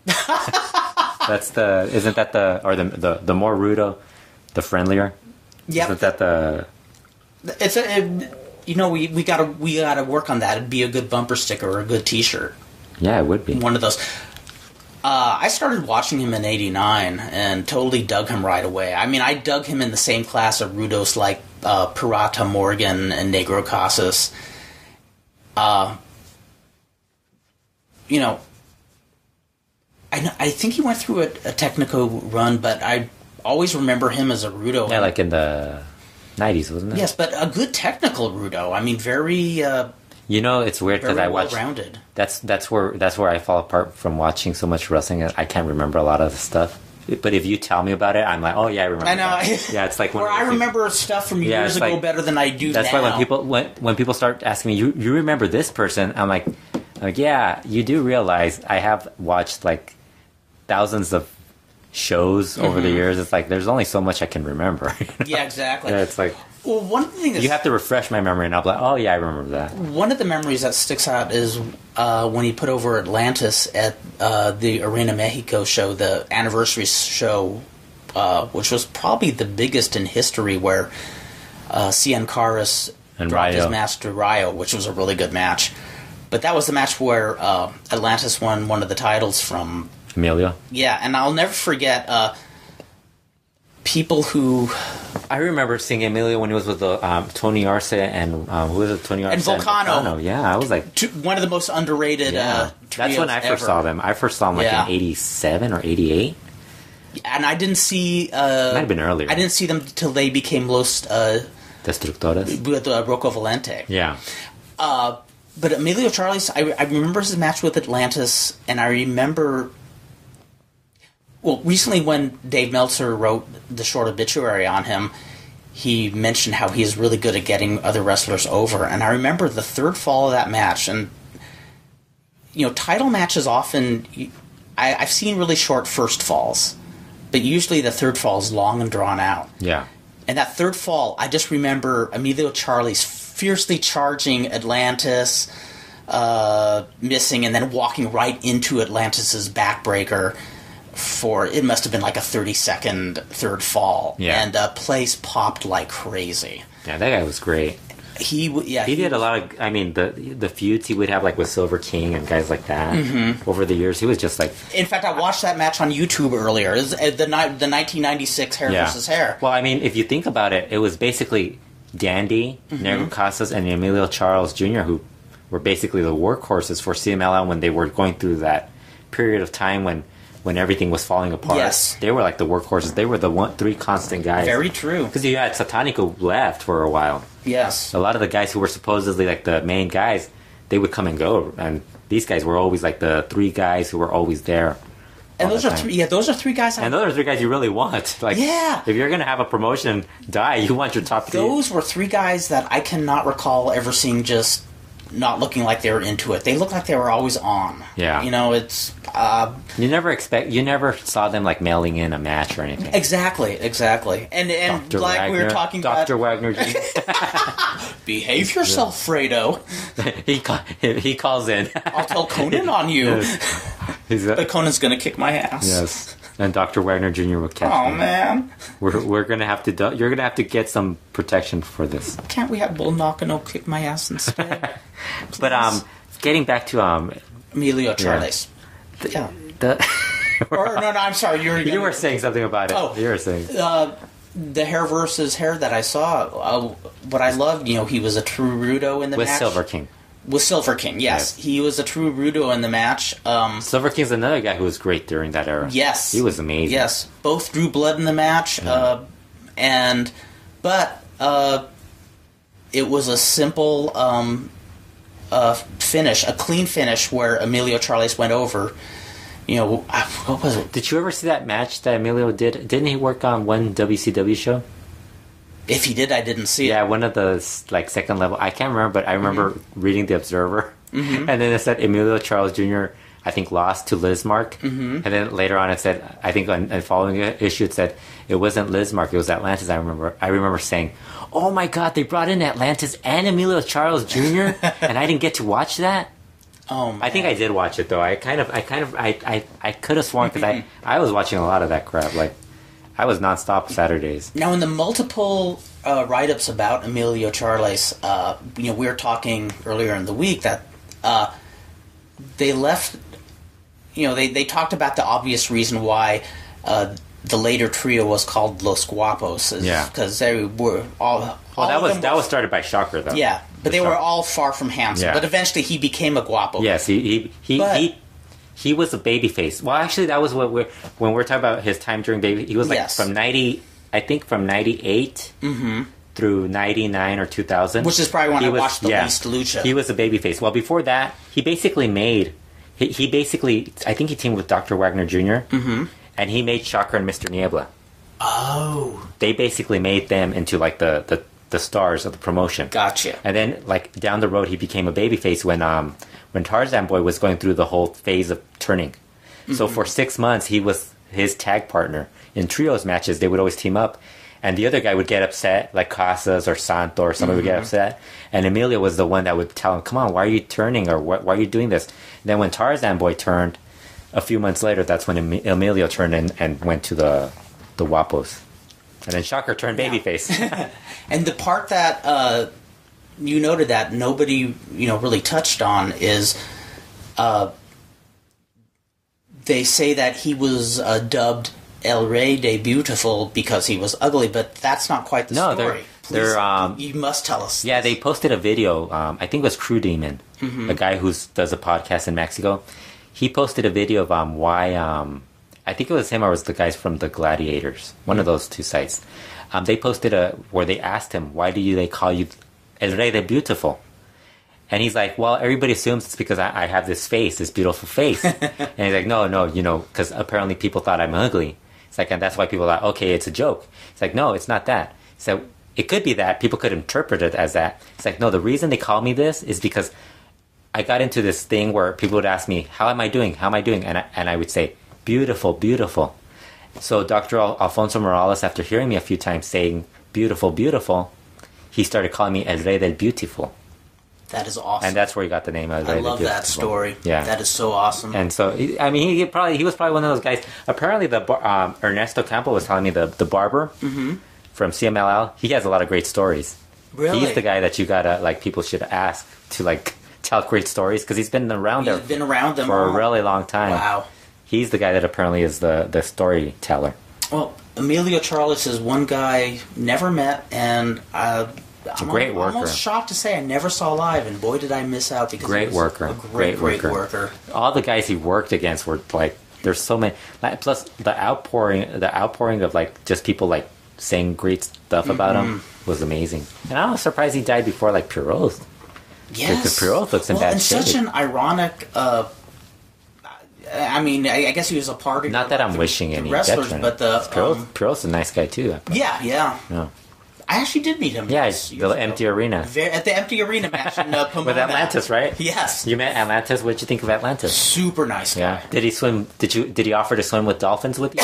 Isn't that the more rudo, the friendlier? Yeah. Isn't that the... we gotta work on that. It'd be a good bumper sticker or a good T-shirt. Yeah, it would be one of those. I started watching him in '89 and totally dug him right away. I mean, I dug him in the same class of Rudos like Pirata Morgan and Negro Casas. I think he went through a Technico run, but I always remember him as a Rudo. Yeah, like in the 90s, wasn't it? Yes, but a good technical Rudo. I mean, very. It's weird because I watch. Well-rounded. That's where I fall apart from watching so much wrestling. I can't remember a lot of the stuff. But if you tell me about it, I'm like, oh yeah, I remember. I know. That. Yeah, it's like. Or I remember stuff from years ago better than I do that's now. That's why when people start asking me, you remember this person? I'm like, yeah, you do realize I have watched like thousands of shows over the years. It's like there's only so much I can remember. Yeah, exactly. Yeah, it's like. Well, one thing you have to refresh my memory, and I'll be like, oh yeah, I remember that. One of the memories that sticks out is when he put over Atlantis at the Arena Mexico show, the anniversary show, which was probably the biggest in history, where Cien Caras dropped his match to Rayo, which was a really good match. But that was the match where Atlantis won one of the titles from Emilio. Yeah, and I'll never forget people who... I remember seeing Emilio when he was with Tony Arce and who was it? Tony Arce and Volcano. Yeah, I was like one of the most underrated. That's when I first saw them. I first saw them in '87 or '88, and I didn't see. Might have been earlier. I didn't see them till they became Los Destructores with Rocco Valente. Yeah, but Emilio Charles, I remember his match with Atlantis, and I remember. Well, recently when Dave Meltzer wrote the short obituary on him, he mentioned how he's really good at getting other wrestlers over. And I remember the third fall of that match. And, title matches often... I've seen really short first falls. But usually the third fall is long and drawn out. Yeah. And that third fall, I just remember Emilio Charles fiercely charging Atlantis, missing, and then walking right into Atlantis's backbreaker. It must have been like a 30-second third fall, and place popped like crazy. Yeah, that guy was great. He did a lot of. I mean, the feuds he would have like with Silver King and guys like that over the years. He was just like. In fact, I watched that match on YouTube earlier. It was the 1996 hair versus hair. Well, I mean, if you think about it, it was basically Dandy, Negro Casas, and Emilio Charles Jr., who were basically the workhorses for CMLL when they were going through that period of time when everything was falling apart. Yes. They were like the workhorses. They were the three constant guys. Very true. Because you had Satanico left for a while. Yes. A lot of the guys who were supposedly like the main guys, they would come and go. And these guys were always like the three guys who were always there. And those are three. Yeah, those are three guys. And those are three guys you really want. Like, if you're gonna have a promotion die, you want your top three. Those were three guys that I cannot recall ever seeing just not looking like they were into it. They looked like they were always on. Yeah. It's... You never saw them like mailing in a match or anything. Exactly. And Dr. like Wagner, we were talking Dr. about... Wagner. Behave yourself, Fredo. he calls in. I'll tell Conan on you. But Conan's going to kick my ass. Yes. And Dr. Wagner Jr. will catch me. Oh, man. We're going to have to... You're going to have to get some protection for this. Can't we have Bull Nakano kick my ass instead? But getting back to... Emilio Charles. Yeah. I'm sorry. You were saying something about it. Oh. You were saying... the hair versus hair that I saw, what I loved, he was a true Rudo in the match. With Silver King. With Silver King, yes. He was a true Rudo in the match. Silver King's another guy who was great during that era. Yes. He was amazing. Yes. Both drew blood in the match, but it was a simple finish, a clean finish where Emilio Charles went over. What was it? Did you ever see that match that Emilio did? Didn't he work on one WCW show? If he did, I didn't see it. Yeah, one of the second level. I can't remember, but I remember reading the Observer, and then it said Emilio Charles Jr. I think lost to Lizmark, and then later on it said, I think on following issue it said it wasn't Lizmark, it was Atlantis. I remember saying, "Oh my God, they brought in Atlantis and Emilio Charles Jr. and I didn't get to watch that." Oh, man. I think I did watch it though. I could have sworn because I was watching a lot of that crap. Like I was nonstop Saturdays. Now in the multiple write-ups about Emilio Charles. We were talking earlier in the week that they left. They talked about the obvious reason why the later trio was called Los Guapos. Because they were all. Well, that was started by Shocker, though. Yeah, but they were all far from handsome. Yeah. But eventually, he became a guapo. Yes, he was a babyface. Well, actually, that was when we're talking about his time during baby. He was from 98 through 99 or 2000, which is probably when I watched the least lucha. He was a babyface. Well, before that, he basically made. He basically, I think he teamed with Dr. Wagner Jr. And he made Shocker and Mr. Niebla. Oh, they basically made them into like the stars of the promotion. Gotcha. And then like down the road, he became a babyface when Tarzan Boy was going through the whole phase of turning. So for 6 months, he was his tag partner in trios matches. They would always team up, and the other guy would get upset, like Casas or Santo or somebody would get upset, and Emilio was the one that would tell him, "Come on, why are you turning, or why are you doing this?" And then when Tarzan Boy turned, a few months later, that's when Emilio turned and went to the Guapos, and then Shocker turned babyface. And the part that you noted that nobody really touched on is they say that he was dubbed El Rey de Beautiful because he was ugly, but that's not quite the story. Please, you must tell us. Yeah, they posted a video. I think it was Crew Demon, a guy who does a podcast in Mexico. He posted a video of why. I think it was him or it was the guys from the Gladiators, one of those two sites. They posted where they asked him, "Why do they call you El Rey de Beautiful?" And he's like, "Well, everybody assumes it's because I have this face, this beautiful face." And he's like, "No, because apparently people thought I'm ugly." It's like, and that's why people thought, okay, it's a joke. It's like, no, it's not that. So it could be that. People could interpret it as that. It's like, no, the reason they call me this is because I got into this thing where people would ask me, how am I doing? How am I doing? And I would say, beautiful, beautiful. So Dr. Alfonso Morales, after hearing me a few times saying, beautiful, beautiful, he started calling me El Rey del Beautiful. That is awesome. And that's where he got the name El Rey del Beautiful. I love that story. Yeah. That is so awesome. And so, he was probably one of those guys. Apparently, Ernesto Campo was telling me the barber from CMLL, he has a lot of great stories. Really? He's the guy that you gotta, people should ask to, tell great stories, because he's been around them for a really long time. Wow. He's the guy that apparently is the storyteller. Well, Emilio Charles is one guy never met, and I'm a great worker. Almost shocked to say I never saw live, and boy did I miss out because great he was worker. A great worker. All the guys he worked against were there's so many. Plus the outpouring of just people saying great stuff about him was amazing. And I was surprised he died before Pure. Yes, because Pure looks in bad shape. Such an ironic. I mean, I guess he was a part of. Not that I'm wishing any wrestlers, detriment. but Puro's a nice guy too. Yeah. I actually did meet him. Yeah, the empty arena. At the empty arena match in Pomona. With Atlantis, right? Yes. You met Atlantis. What did you think of Atlantis? Super nice guy. Yeah. Did he swim? Did he offer to swim with dolphins with you?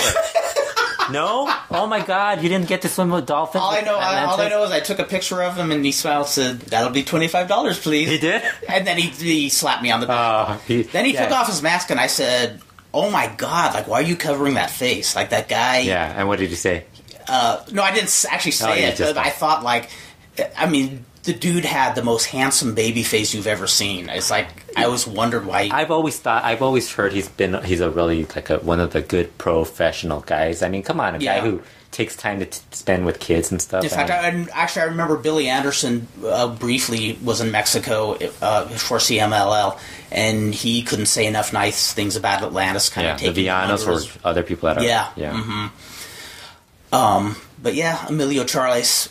No? Oh my God! You didn't get to swim with dolphins. All I know is I took a picture of him and he smiled and said, "That'll be $25, please." He did, and then he slapped me on the back. Then he took off his mask and I said, "Oh my God! Why are you covering that face? That guy." Yeah. And what did you say? No, I didn't actually say it. But I thought the dude had the most handsome baby face you've ever seen. It's I always wondered why. I've always heard he's a really one of the good professional guys. I mean, come on, a guy who takes time to spend with kids and stuff. In fact, I remember Billy Anderson briefly was in Mexico for CMLL, and he couldn't say enough nice things about Atlantis. The Villanos or other people that are. Yeah. Mm-hmm. But yeah, Emilio Charles.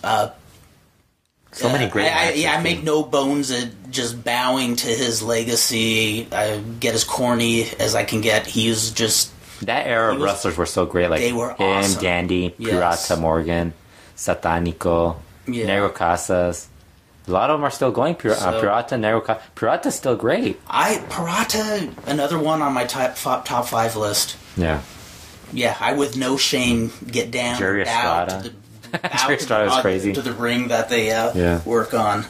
So many great matches. I make no bones at just bowing to his legacy. I get as corny as I can get. He was just... That era of wrestlers were so great. They were awesome. Dandy, Pirata Morgan, Satanico, Negro Casas. A lot of them are still going. Pirata, Negro Casas. Pirata's still great. Pirata, another one on my top 5 list. Yeah. Yeah, I with no shame get down. Jerry Estrada. Jerry Estrada was crazy. To the ring that they work on.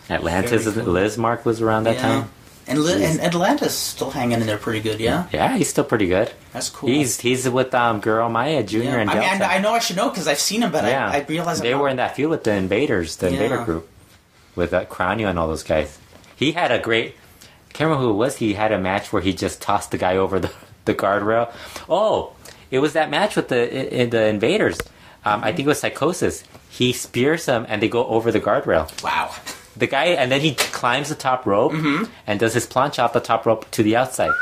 Atlantis, Liz Mark was around that time. And Atlanta's still hanging in there pretty good, yeah? Yeah, he's still pretty good. That's cool. He's with Guru Maya Jr. and Delta. I mean, I know I should know because I've seen him, but I realize they were in that feud with the Invaders, Invader group, with Cráneo and all those guys. He had a great... I can't remember who it was. He had a match where he just tossed the guy over the guardrail. Oh, it was that match with the Invaders. I think it was Psychosis. He spears him and they go over the guardrail. Wow. The guy, and then he climbs the top rope and does his plancha off the top rope to the outside.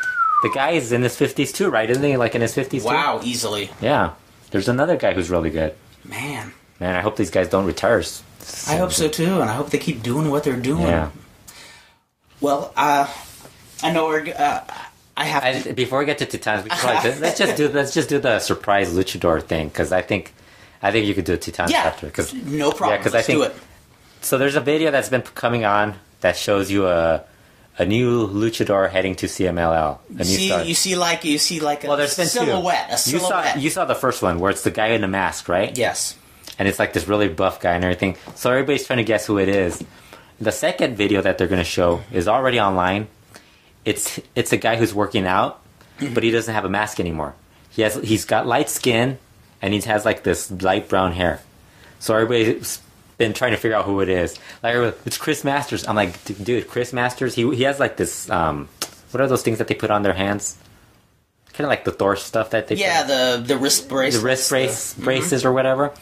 The guy is in his 50s too, right? Isn't he like in his 50s too? Wow, easily. Yeah. There's another guy who's really good. Man, I hope these guys don't retire. I hope so too, and I hope they keep doing what they're doing. Yeah. Well, I know we're... before we get to Titans, let's just do the surprise luchador thing, because I think you could do Titans after. No problem. Yeah, let's do it. So there's a video that's been coming on that shows you a new luchador heading to CMLL. You see like a silhouette. You saw the first one where it's the guy in the mask, right? Yes. And it's like this really buff guy and everything. So everybody's trying to guess who it is. The second video that they're going to show is already online. It's a guy who's working out, but he doesn't have a mask anymore. He's got light skin and he has like this light brown hair. So everybody's been trying to figure out who it is. Like, it's Chris Masters. I'm like, dude, Chris Masters. He has like this. What are those things that they put on their hands? Kind of like the Thor stuff that they. Yeah, the wrist bracelets. The wrist braces or whatever.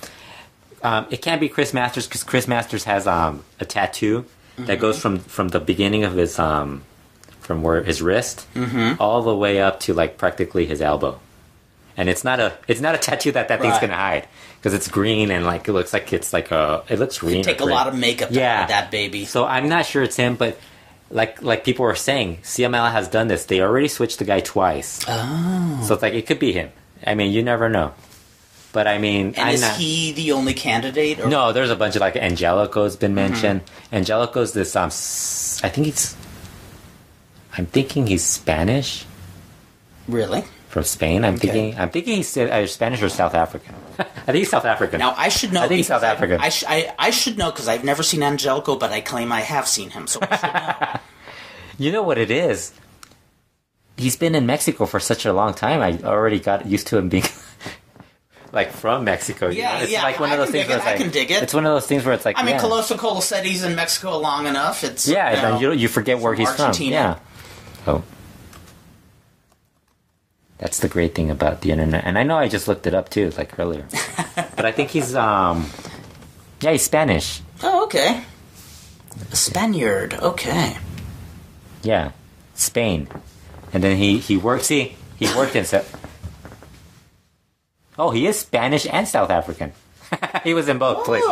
It can't be Chris Masters because Chris Masters has a tattoo that goes from the beginning of his from where his wrist all the way up to like practically his elbow. And it's not a tattoo that thing's gonna hide because it's green and like it looks green. It'd take a lot of makeup to hide that baby. So I'm not sure it's him, but like people were saying, CML has done this. They already switched the guy twice. Oh, so it's like it could be him. I mean, you never know. But I mean, and is he the only candidate? Or? No, there's a bunch of like Angelico's been mentioned. Angelico's this. I'm thinking he's Spanish. Really? From Spain, I'm thinking he's either Spanish or South African. I think he's South African. Now I should know. I think he's South African. I should know because I've never seen Angelico, but I claim I have seen him, so I should know. You know what it is? He's been in Mexico for such a long time. I already got used to him being like from Mexico. It's like one of those things where it's like, I can dig it. It's one of those things where it's like, I mean, Coloso Colo said he's in Mexico long enough. It's you forget where he's Argentina. from. Yeah. Oh. That's the great thing about the internet. And I know I just looked it up too, like earlier. But I think he's he's Spanish. Oh, okay. A Spaniard, okay. Yeah. Spain. And then he worked he worked in he is Spanish and South African. He was in both places.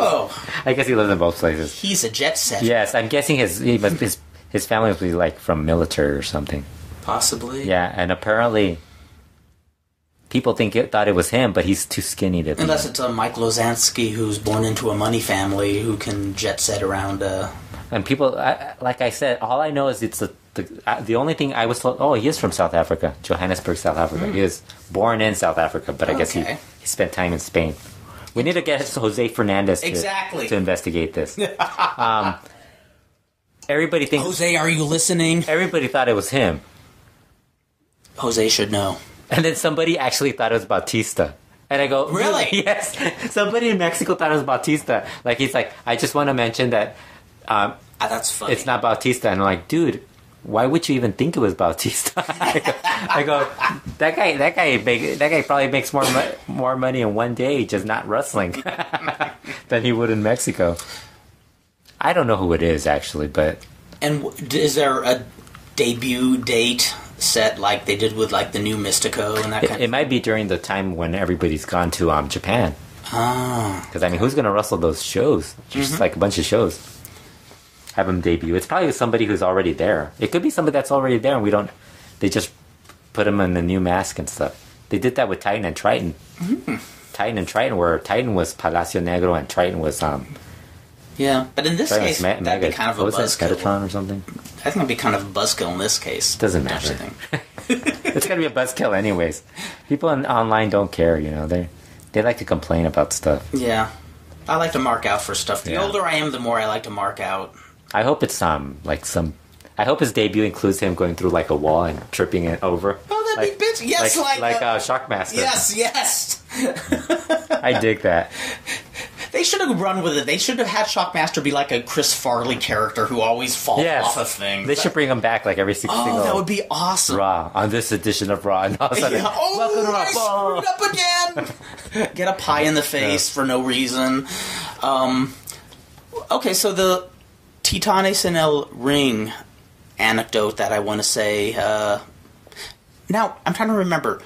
I guess he lives in both places. He's a jet setter. Yes, I'm guessing his family must be like from military or something. Possibly. Yeah, and apparently people thought it was him, but he's too skinny to. Unless it's Mike Lozansky, who's born into a money family, who can jet set around. And people, like I said, all I know is it's the only thing I was told. Oh, he is from South Africa, Johannesburg, South Africa. He was born in South Africa, but I guess he spent time in Spain. We need to get Jose Fernandez to investigate this. Everybody thinks. Jose, are you listening? Everybody thought it was him. Jose should know. And then somebody actually thought it was Bautista. And I go, really? Yes. Somebody in Mexico thought it was Bautista. Like, he's like, I just want to mention that that's funny. It's not Bautista. And I'm like, dude, why would you even think it was Bautista? I go, that guy probably makes more money in one day just not wrestling than he would in Mexico. I don't know who it is, actually, but... And is there a debut date set like they did with like the new Mistico and that kind of thing? It might be during the time when everybody's gone to Japan. Because I mean, who's going to wrestle those shows? Just like a bunch of shows. Have him debut. It's probably somebody who's already there. It could be somebody that's already there, and they just put him in the new mask and stuff. They did that with Titan and Triton. Titan and Triton, where Titan was Palacio Negro and Triton was yeah, but in this case, that'd be kind of a buzzkill. Metatron or something? I think it'd be kind of a buzzkill in this case. Doesn't matter. It's going to be a buzzkill anyways. People online don't care, They like to complain about stuff. Yeah. I like to mark out for stuff. The older I am, the more I like to mark out. I hope it's I I hope his debut includes him going through like a wall and tripping it over. Oh, that'd be bitch. Yes, like Shockmaster. Yes. I dig that. They should have run with it. They should have had Shockmaster be like a Chris Farley character who always falls off of things. They should bring him back like every single that would be awesome. Raw on this edition of Raw. And all of a sudden, welcome to Raw. I screwed up again. Get a pie in the face for no reason. Okay, so the Titanes en el Ring anecdote that I want to say. Now, I'm trying to remember.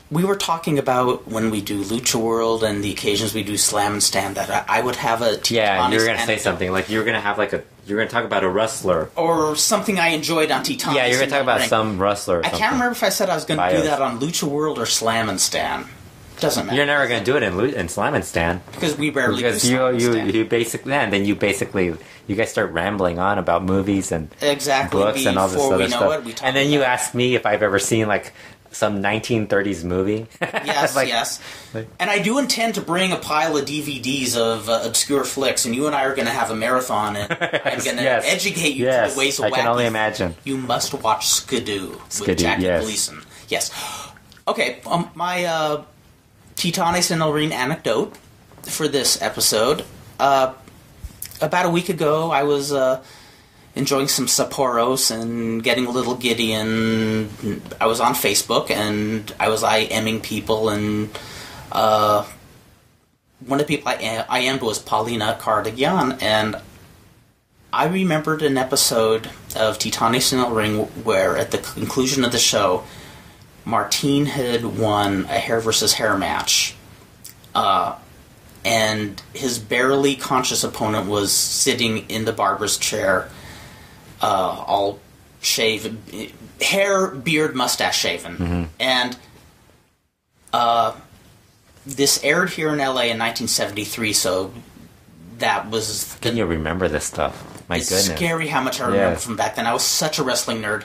We were talking about when we do LuchaWorld and the occasions we do Slam and Stand that I would have a Titanes. Yeah, you were going to say something like you were going to have you're going to talk about a wrestler or something I enjoyed on Titanes. Yeah, you're going to talk about some wrestler. I can't remember if I said I was going to do that on LuchaWorld or Slam and Stand. Doesn't matter. You're never going to do it in Slam and Stand because we barely do Slam and Stand. You basically you guys start rambling on about movies and books and all this other stuff. And then you ask me if I've ever seen like some 1930s movie. Yes, yes. And I do intend to bring a pile of DVDs of obscure flicks, and you and I are going to have a marathon, and I'm going to educate you to the ways of wacky. I can only imagine. You must watch Skidoo with Jackie Gleason. Yes. Okay, my Titanes en el Ring anecdote for this episode. About a week ago, I was enjoying some Sapporos and getting a little giddy, and I was on Facebook, and I was IMing people, and one of the people I IM'd was Paulina Cardignan, and I remembered an episode of Titanes en el Ring where, at the conclusion of the show, Martine had won a hair versus hair match, and his barely conscious opponent was sitting in the barber's chair, all shaven, hair, beard, mustache shaven. And this aired here in LA in 1973, so that was... Can you remember this stuff? My goodness. It's scary how much I remember from back then. I was such a wrestling nerd.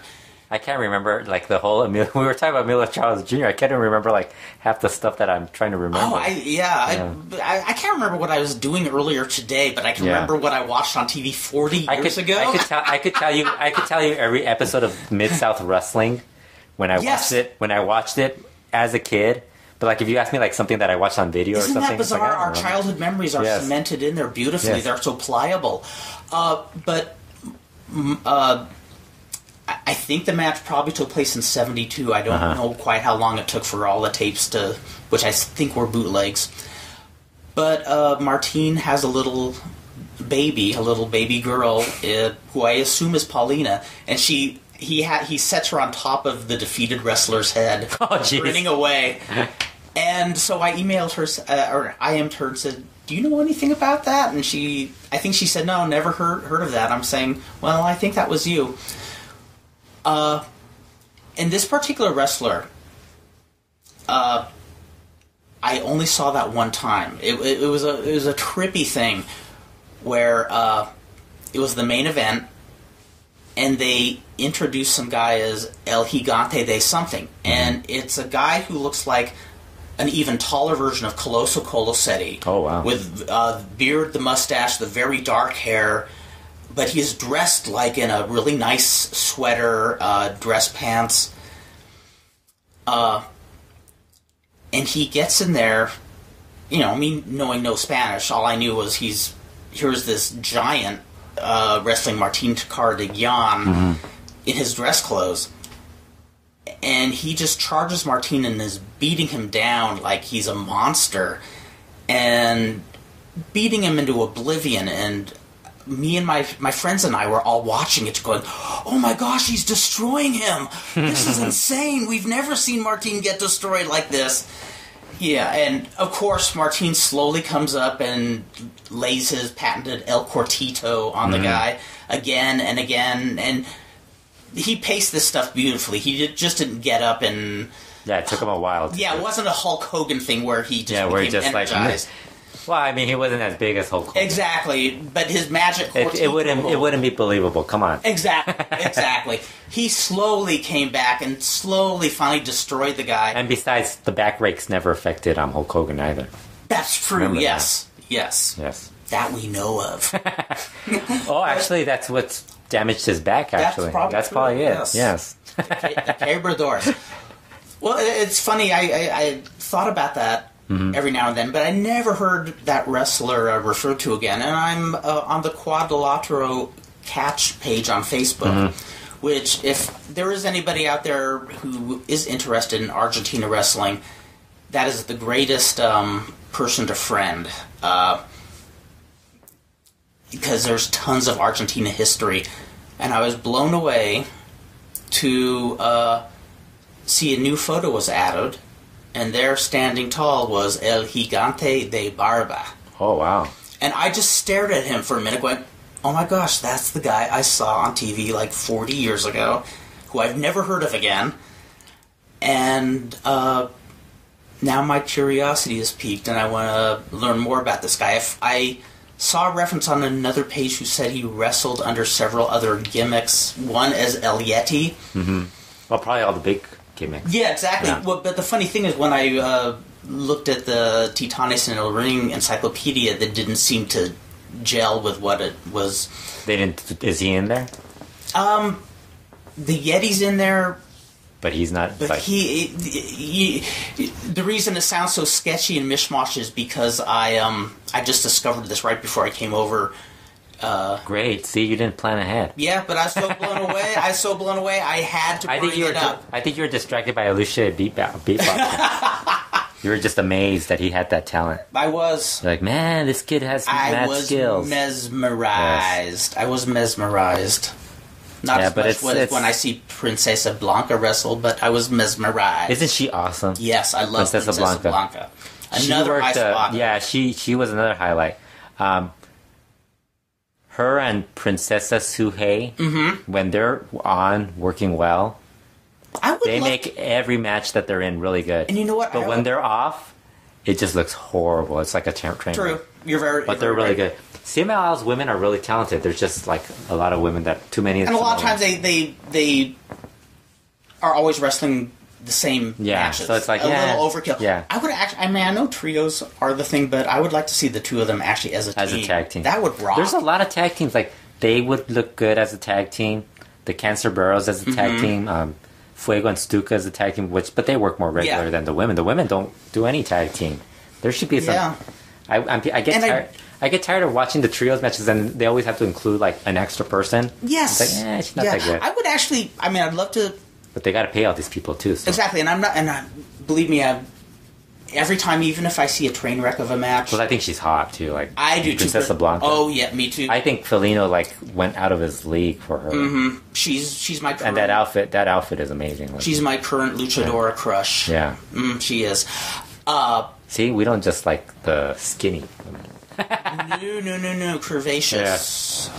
I can't remember, like, the whole... we were talking about Emilio Charles Jr. I can't even remember, like, half the stuff that I'm trying to remember. Oh, I can't remember what I was doing earlier today, but I can remember what I watched on TV 40 years ago. I could tell you every episode of Mid-South Wrestling when I watched it as a kid. But, like, if you ask me, like, something that I watched on video or something... Isn't that bizarre? Like, our childhood memories are cemented in there beautifully. Yes. They're so pliable. I think the match probably took place in 72. I don't know quite how long it took for all the tapes to... Which I think were bootlegs. But Martine has a little baby girl, who I assume is Paulina, and he sets her on top of the defeated wrestler's head, grinning away. And so I emailed her, or IM'd her and said, "Do you know anything about that?" And I think she said, "No, never heard of that." I'm saying, "Well, I think that was you." And this particular wrestler, I only saw that one time. It was a trippy thing where it was the main event, and they introduced some guy as El Gigante de something, and it's a guy who looks like an even taller version of Colosso Colosetti. Oh, wow. With beard, the mustache, the very dark hair, but he's dressed like in a really nice sweater, dress pants. And he gets in there, me knowing no Spanish, all I knew was here's this giant wrestling Martine Cardignan in his dress clothes. And he just charges Martine and is beating him down like he's a monster and beating him into oblivion. And me and my friends and I were all watching it going, "Oh my gosh, he's destroying him. This is insane. We've never seen Martine get destroyed like this." Yeah, and of course Martine slowly comes up and lays his patented El Cortito on the guy again and again, and he paced this stuff beautifully. He just didn't get up and... Yeah, it took him a while. It wasn't a Hulk Hogan thing where he just became energized. Well, I mean, he wasn't as big as Hulk Hogan. Exactly, but his magic... It wouldn't be believable, come on. Exactly. He slowly came back and slowly finally destroyed the guy. And besides, the back rakes never affected Hulk Hogan either. That's true, Remember yes. That. Yes. That we know of. Oh, actually, that's what's... damaged his back, actually. That's probably it. Yes. The quebradores. Well, it's funny. I thought about that every now and then, but I never heard that wrestler referred to again. And I'm on the Quadrilatero Catch page on Facebook, which, if there is anybody out there who is interested in Argentina wrestling, that is the greatest person to friend. Because there's tons of Argentina history. And I was blown away to see a new photo was added, and there standing tall was El Gigante de Barba. Oh, wow. And I just stared at him for a minute going, oh my gosh, that's the guy I saw on TV like 40 years ago, who I've never heard of again. And now my curiosity is piqued, and I want to learn more about this guy. I saw a reference on another page who said he wrestled under several other gimmicks, one as El Yeti. Well, probably all the big gimmicks. Yeah, exactly. Yeah. Well, but the funny thing is, when I looked at the Titanes in El Ring encyclopedia, that didn't seem to gel with what it was. They didn't. Is he in there? The Yeti's in there. But he's not. But he, the reason it sounds so sketchy and mishmash is because I just discovered this right before I came over. Great. See, you didn't plan ahead. Yeah, but I was so blown away. I had to bring it up. I think you were distracted by Lucha beatboxing. You were just amazed that he had that talent. I was. You're like, man, this kid has mad skills. Mesmerized. Yes. I was mesmerized. Not as much as when I see Princesa Blanca wrestle, but I was mesmerized. Isn't she awesome? Yes, I love Princesa Blanca. Another high spot. Yeah, she was another highlight. Her and Princesa Suhei, when they're on working well, they make every match that they're in really good. And you know what? But when they're off, it just looks horrible. It's like a train. True. But they're really good. CMLL's women are really talented. There's just like a lot of women that too many. And a lot of times they are always wrestling the same matches. So it's like a little overkill. Yeah. I would actually. I mean, I know trios are the thing, but I would like to see the two of them actually as a team. As a tag team, that would rock. There's a lot of tag teams. Like they would look good as a tag team. The Cancerberos as a tag team. Fuego and Stuka as a tag team, but they work more regular than the women. The women don't do any tag team. There should be some. Yeah. I get tired. I get tired of watching the trios matches, and they always have to include like an extra person. Yes, it's like, it's not that good. I would actually. I mean, I'd love to. But they got to pay all these people too. So. Exactly, and I'm not. And believe me, every time, even if I see a train wreck of a match, because I think she's hot too. Like I do, Princesa Blanca. Oh yeah, me too. I think Felino like went out of his league for her. She's my current, and that outfit is amazing. Like, she's my current luchadora crush. Yeah, she is. See, we don't just like the skinny women. No, curvaceous.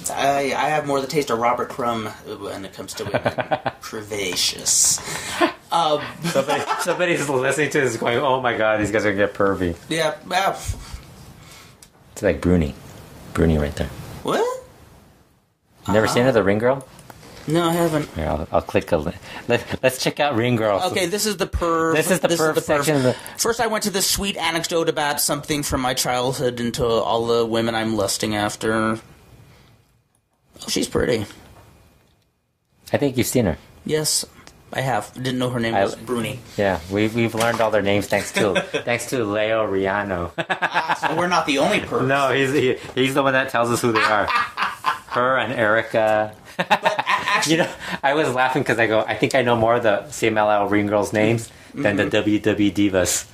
Yeah. I have more the taste of Robert Crumb when it comes to women. Curvaceous. Somebody's listening to this going, oh my god, these guys are going to get pervy. Yeah. It's like Bruni right there. What? Never seen another Ring Girl? No, I haven't. Here, I'll click a link. Let's check out Ring Girl. Okay, this is the perv. This is the perv section. First, I went to this sweet anecdote about something from my childhood into all the women I'm lusting after. Oh, she's pretty. I think you've seen her. Yes, I have. Didn't know her name was Bruni. Yeah, we've learned all their names thanks to Leo Riano. So we're not the only perv. No, he's the one that tells us who they are. Her and Erica. But actually, I was laughing because I think I know more of the CMLL Ring Girls' names than the WWE Divas.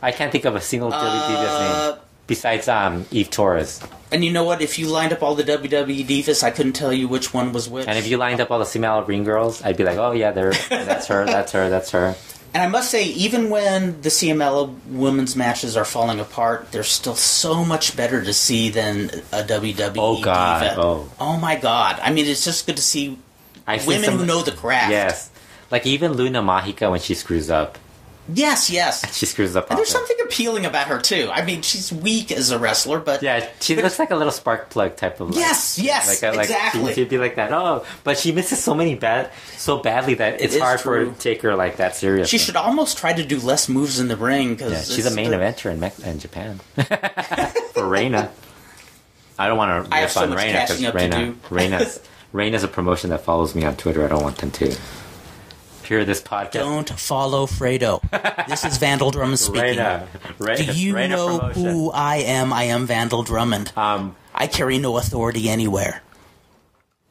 I can't think of a single WWE Divas name besides Eve Torres. And you know what? If you lined up all the WWE Divas, I couldn't tell you which one was which. And if you lined up all the CMLL Ring Girls, I'd be like, oh yeah, that's her, that's her, that's her. And I must say, even when the CMLL women's matches are falling apart, they're still so much better to see than a WWE diva. Oh my god. I mean, it's just good to see women who know the craft. Yes. Like even Luna Magica when she screws up. Yes. She screws up. And there's something appealing about her, too. I mean, she's weak as a wrestler, but... Yeah, she looks like a little spark plug type of... Yes, exactly. She'd be like that. Oh, but she misses so badly that it's hard for her to take her like that seriously. She should almost try to do less moves in the ring. Cause she's a main eventer in Japan. For Reina. I don't want to riff on Reina because Reign is a promotion that follows me on Twitter. I don't want them to hear this podcast. Don't follow Fredo. This is Vandal Drummond speaking. Do you know who I am? I am Vandal Drummond. I carry no authority anywhere.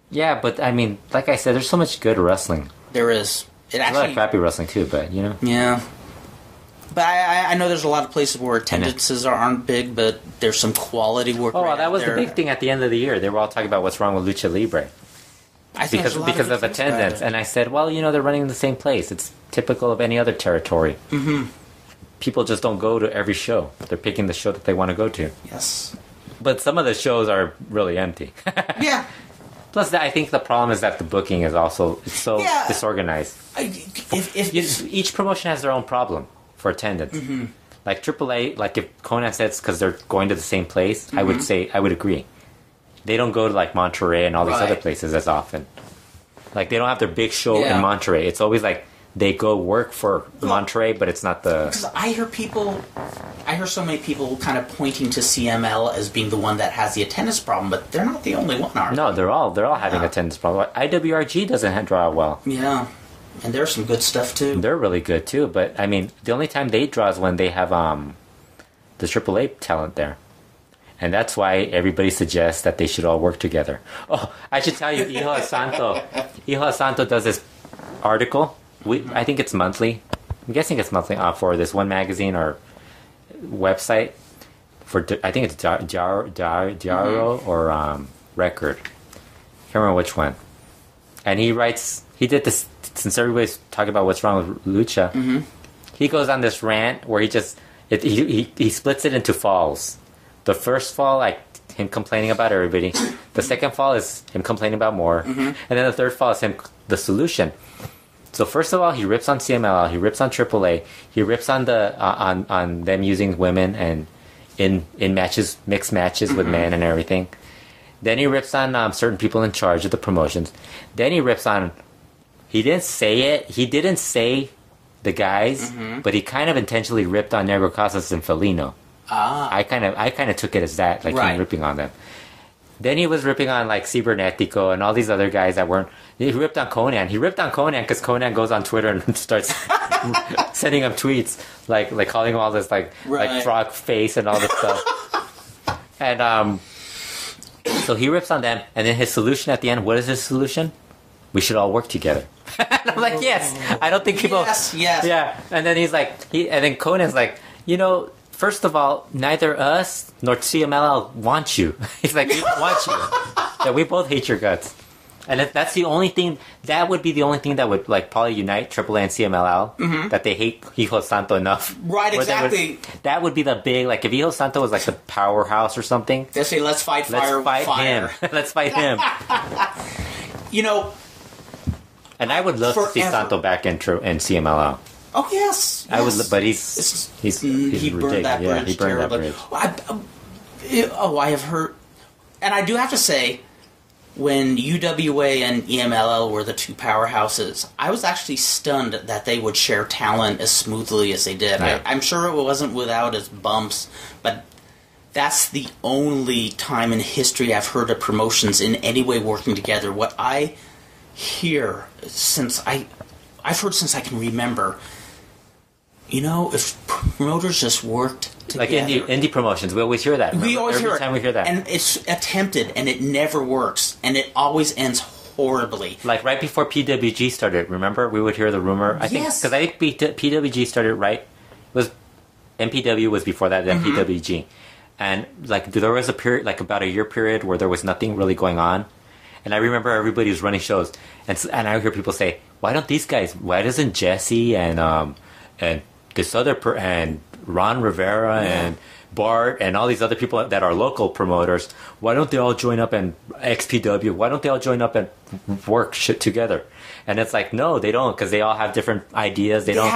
Yeah, but I mean, like I said, there's so much good wrestling. There is. There's a lot of crappy wrestling too, but you know. Yeah. But I know there's a lot of places where attendances aren't big, but there's some quality work. Oh, well, that was the big thing at the end of the year. They were all talking about what's wrong with Lucha Libre. Because of attendance. And I said, well, you know, they're running in the same place. It's typical of any other territory. Mm-hmm. People just don't go to every show. They're picking the show that they want to go to. Yes. But some of the shows are really empty. Yeah. Plus, I think the problem is that the booking is also disorganized. Each promotion has their own problem for attendance. Mm-hmm. Like AAA, like if Conan says because they're going to the same place, mm-hmm. I would agree. They don't go to like Monterey and all these other places as often. Like they don't have their big show in Monterey. It's always like they go work for Monterey, but it's not the. Because I hear so many people kind of pointing to CML as being the one that has the attendance problem, but they're not the only one, are they? No, they're all having attendance problem. IWRG doesn't draw well. Yeah. And there's some good stuff too. They're really good too, but I mean, the only time they draw is when they have the AAA talent there, and that's why everybody suggests that they should all work together. Oh, I should tell you, Hijo Santo does this article. I think it's monthly. I'm guessing it's monthly for this one magazine or website. I think it's Jaro or Record. Can't remember which one. And he did this. Since everybody's talking about what's wrong with Lucha, mm-hmm. he goes on this rant where he splits it into falls. The first fall, like him complaining about everybody. The second fall is him complaining about more. Mm-hmm. And then the third fall is the solution. So first of all, he rips on CMLL, he rips on AAA, he rips on on them using women and in matches, mixed matches mm-hmm. with men and everything. Then he rips on certain people in charge of the promotions. Then he rips on. He didn't say it. He didn't say the guys, mm-hmm. but he kind of intentionally ripped on Negro Casas and Felino. I kind of took it as that, like him ripping on them. Then he was ripping on like Cibernetico and all these other guys that weren't. He ripped on Conan. He ripped on Conan because Conan goes on Twitter and starts sending him tweets like calling him all this like frog face and all this stuff. And so he rips on them, and then his solution at the end. What is his solution? We should all work together. And I'm like, yes. I don't think people. Yes. Yeah. And then he's like, and then Conan's like, you know, first of all, neither us nor CMLL want you. He's like, we don't want you. Yeah, we both hate your guts. And if that's the only thing, that would be the only thing that would like probably unite AAA and CMLL. Mm-hmm. That they hate Hijo Santo enough. Right, exactly. That would be the big, like if Hijo Santo was like the powerhouse or something. They say, let's fight fire. Let's fight him. Let's fight him. You know. And I would love to see Santo back in CMLL. Oh yes, I would, but he's he burned that bridge. Yeah, he burned terribly. that bridge. I have heard, and I do have to say, when UWA and EMLL were the two powerhouses, I was actually stunned that they would share talent as smoothly as they did. Yeah. I'm sure it wasn't without its bumps, but that's the only time in history I've heard of promotions in any way working together. What I hear I've heard since I can remember. You know, if promoters just worked together. Like indie promotions, we always hear that. We always hear it. Every time we hear that. And it's attempted, and it never works. And it always ends horribly. Like right before PWG started, remember? We would hear the rumor. Yes. Because I think PWG started MPW was before that, then mm-hmm. PWG. And like there was a period, like about a year period, where there was nothing really going on. And I remember everybody was running shows. And I would hear people say, why doesn't Jesse and this other and Ron Rivera and Bart and all these other people that are local promoters, why don't they all join up and XPW? Why don't they all join up and work shit together? And it's like, no, they don't, because they all have different ideas. They don't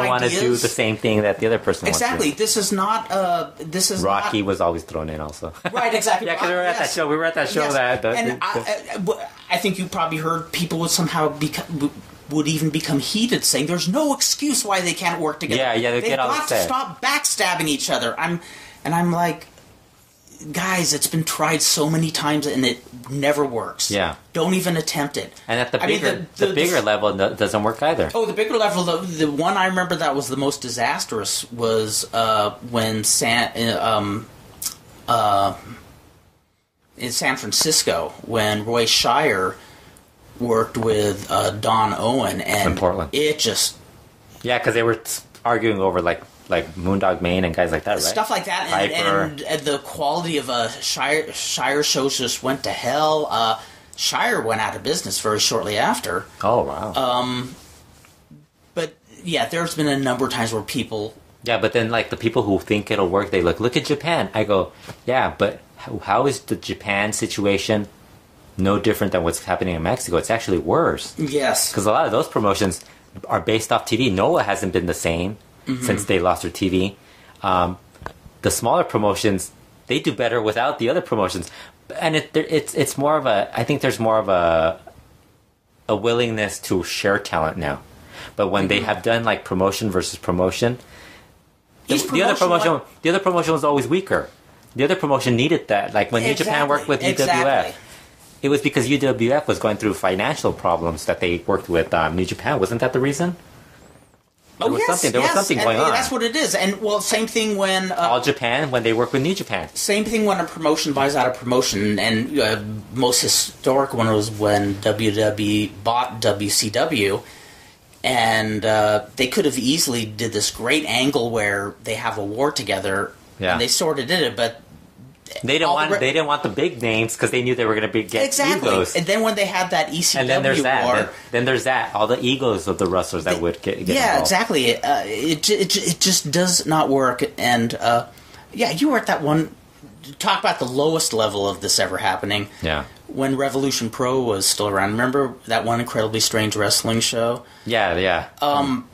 want to do the same thing that the other person wants to do. Exactly. This is Rocky was always thrown in also. Right, exactly. Yeah, because we were at that show. Yes. I think you probably heard people would even become heated, saying there's no excuse why they can't work together. Yeah, they get all upset. They've got to stop backstabbing each other. I'm like, guys, it's been tried so many times and it never works. Yeah. Don't even attempt it. And at the bigger level, it doesn't work either. Oh, the bigger level, the one I remember that was the most disastrous was when in San Francisco, when Roy Shire worked with Don Owen, and in Portland. It just... Yeah, because they were arguing over, like Moondog Mayne and guys like that, right? Stuff like that, and the quality of Shire shows just went to hell. Shire went out of business very shortly after. Oh, wow. But, yeah, there's been a number of times where people... Yeah, but then, like, the people who think it'll work, they look at Japan. I go, yeah, but how is the Japan situation no different than what's happening in Mexico? It's actually worse. Yes. Because a lot of those promotions are based off TV. Noah hasn't been the same since they lost their TV. The smaller promotions, they do better without the other promotions. And it's more of a... I think there's more of a willingness to share talent now. But when they have done, like, promotion versus promotion... The other promotion was always weaker. The other promotion needed that. Like when New Japan worked with UWF, it was because UWF was going through financial problems that they worked with New Japan. Wasn't that the reason? There was something going on. That's what it is. And well, same thing when All Japan when they work with New Japan. Same thing when a promotion buys out a promotion, and most historic one was when WWE bought WCW. And they could have easily did this great angle where they have a war together, and they sort of did it, but they didn't want the big names because they knew they were going to get egos. And then when they had that ECW and then there's that. war, then there's that all the egos of the wrestlers that would get yeah, involved. exactly. It just does not work. And you were at that one. Talk about the lowest level of this ever happening. Yeah. When Revolution Pro was still around. Remember that one incredibly strange wrestling show? Yeah.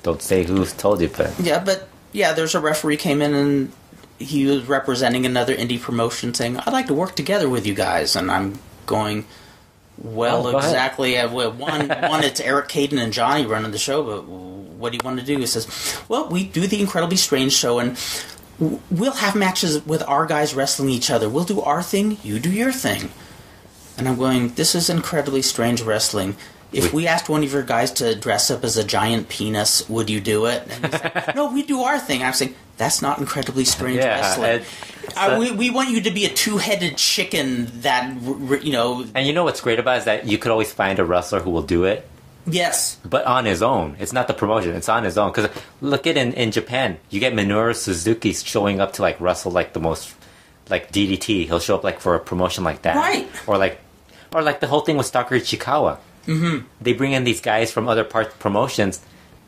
Don't say who told you, but... Yeah, there's a referee came in and he was representing another indie promotion saying, I'd like to work together with you guys. And I'm going, exactly. One, it's Eric Caden and Johnny running the show, but what do you want to do? He says, well, we do the incredibly strange show and... we'll have matches with our guys wrestling each other. We'll do our thing, you do your thing. And I'm going, this is incredibly strange wrestling. If we asked one of your guys to dress up as a giant penis, would you do it? And he's like, no, we do our thing. I'm saying, that's not incredibly strange wrestling. We want you to be a two-headed chicken that, And you know what's great about it is that you could always find a wrestler who will do it. Yes. But on his own. It's not the promotion. It's on his own. Because look at in Japan, you get Minoru Suzuki showing up to like wrestle like the most, like DDT. He'll show up like for a promotion like that. Right. Or like the whole thing with Stalker Ichikawa. Mm-hmm. They bring in these guys from other promotions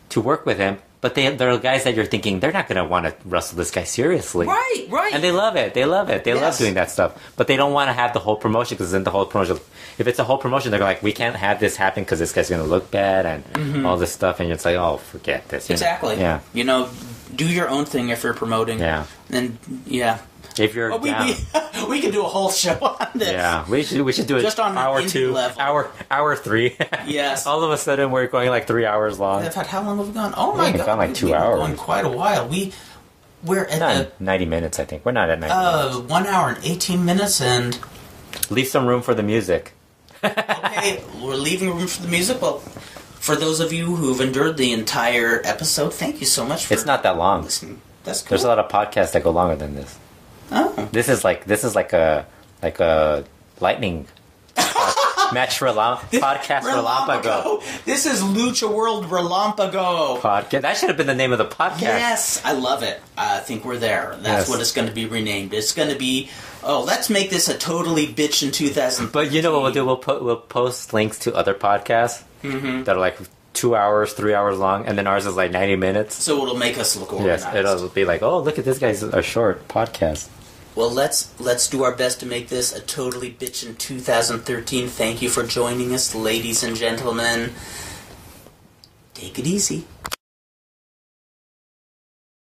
to work with him. But they're guys that you're thinking, they're not going to want to wrestle this guy seriously. Right. And they love it. They love doing that stuff. But they don't want to have the whole promotion because then the whole promotion... If it's a whole promotion, they're like, we can't have this happen because this guy's going to look bad and all this stuff. And it's like, oh, forget this. Exactly. Yeah. Do your own thing if you're promoting. Yeah. And, yeah. If you're down. We can do a whole show on this. Yeah, we should do it just on hour the 2, level. hour 3. Yes. All of a sudden, we're going like 3 hours long. In fact, how long have we gone? Oh my God, we've gone like 2 we've hours. We're going quite a while. We're at 90 minutes, I think. We're not at 90 minutes. 1 hour and 18 minutes, and leave some room for the music. Okay, we're leaving room for the music. Well, for those of you who've endured the entire episode, thank you so much for It's not that long. listening. That's cool. There's a lot of podcasts that go longer than this. Oh. This is like a lightning match for podcast Relampago. This is LuchaWorld Relampago podcast. That should have been the name of the podcast. Yes, I love it. I think we're there. That's what it's going to be renamed. It's going to be. Oh, let's make this a totally bitch in 2000. But you know what we'll do? We'll post links to other podcasts that are like 2 hours, 3 hours long, and then ours is like 90 minutes. So it'll make us look organized. Yes, it'll be like, oh, look at this guy's a short podcast. Well, let's do our best to make this a totally bitch in 2013. Thank you for joining us, ladies and gentlemen. Take it easy.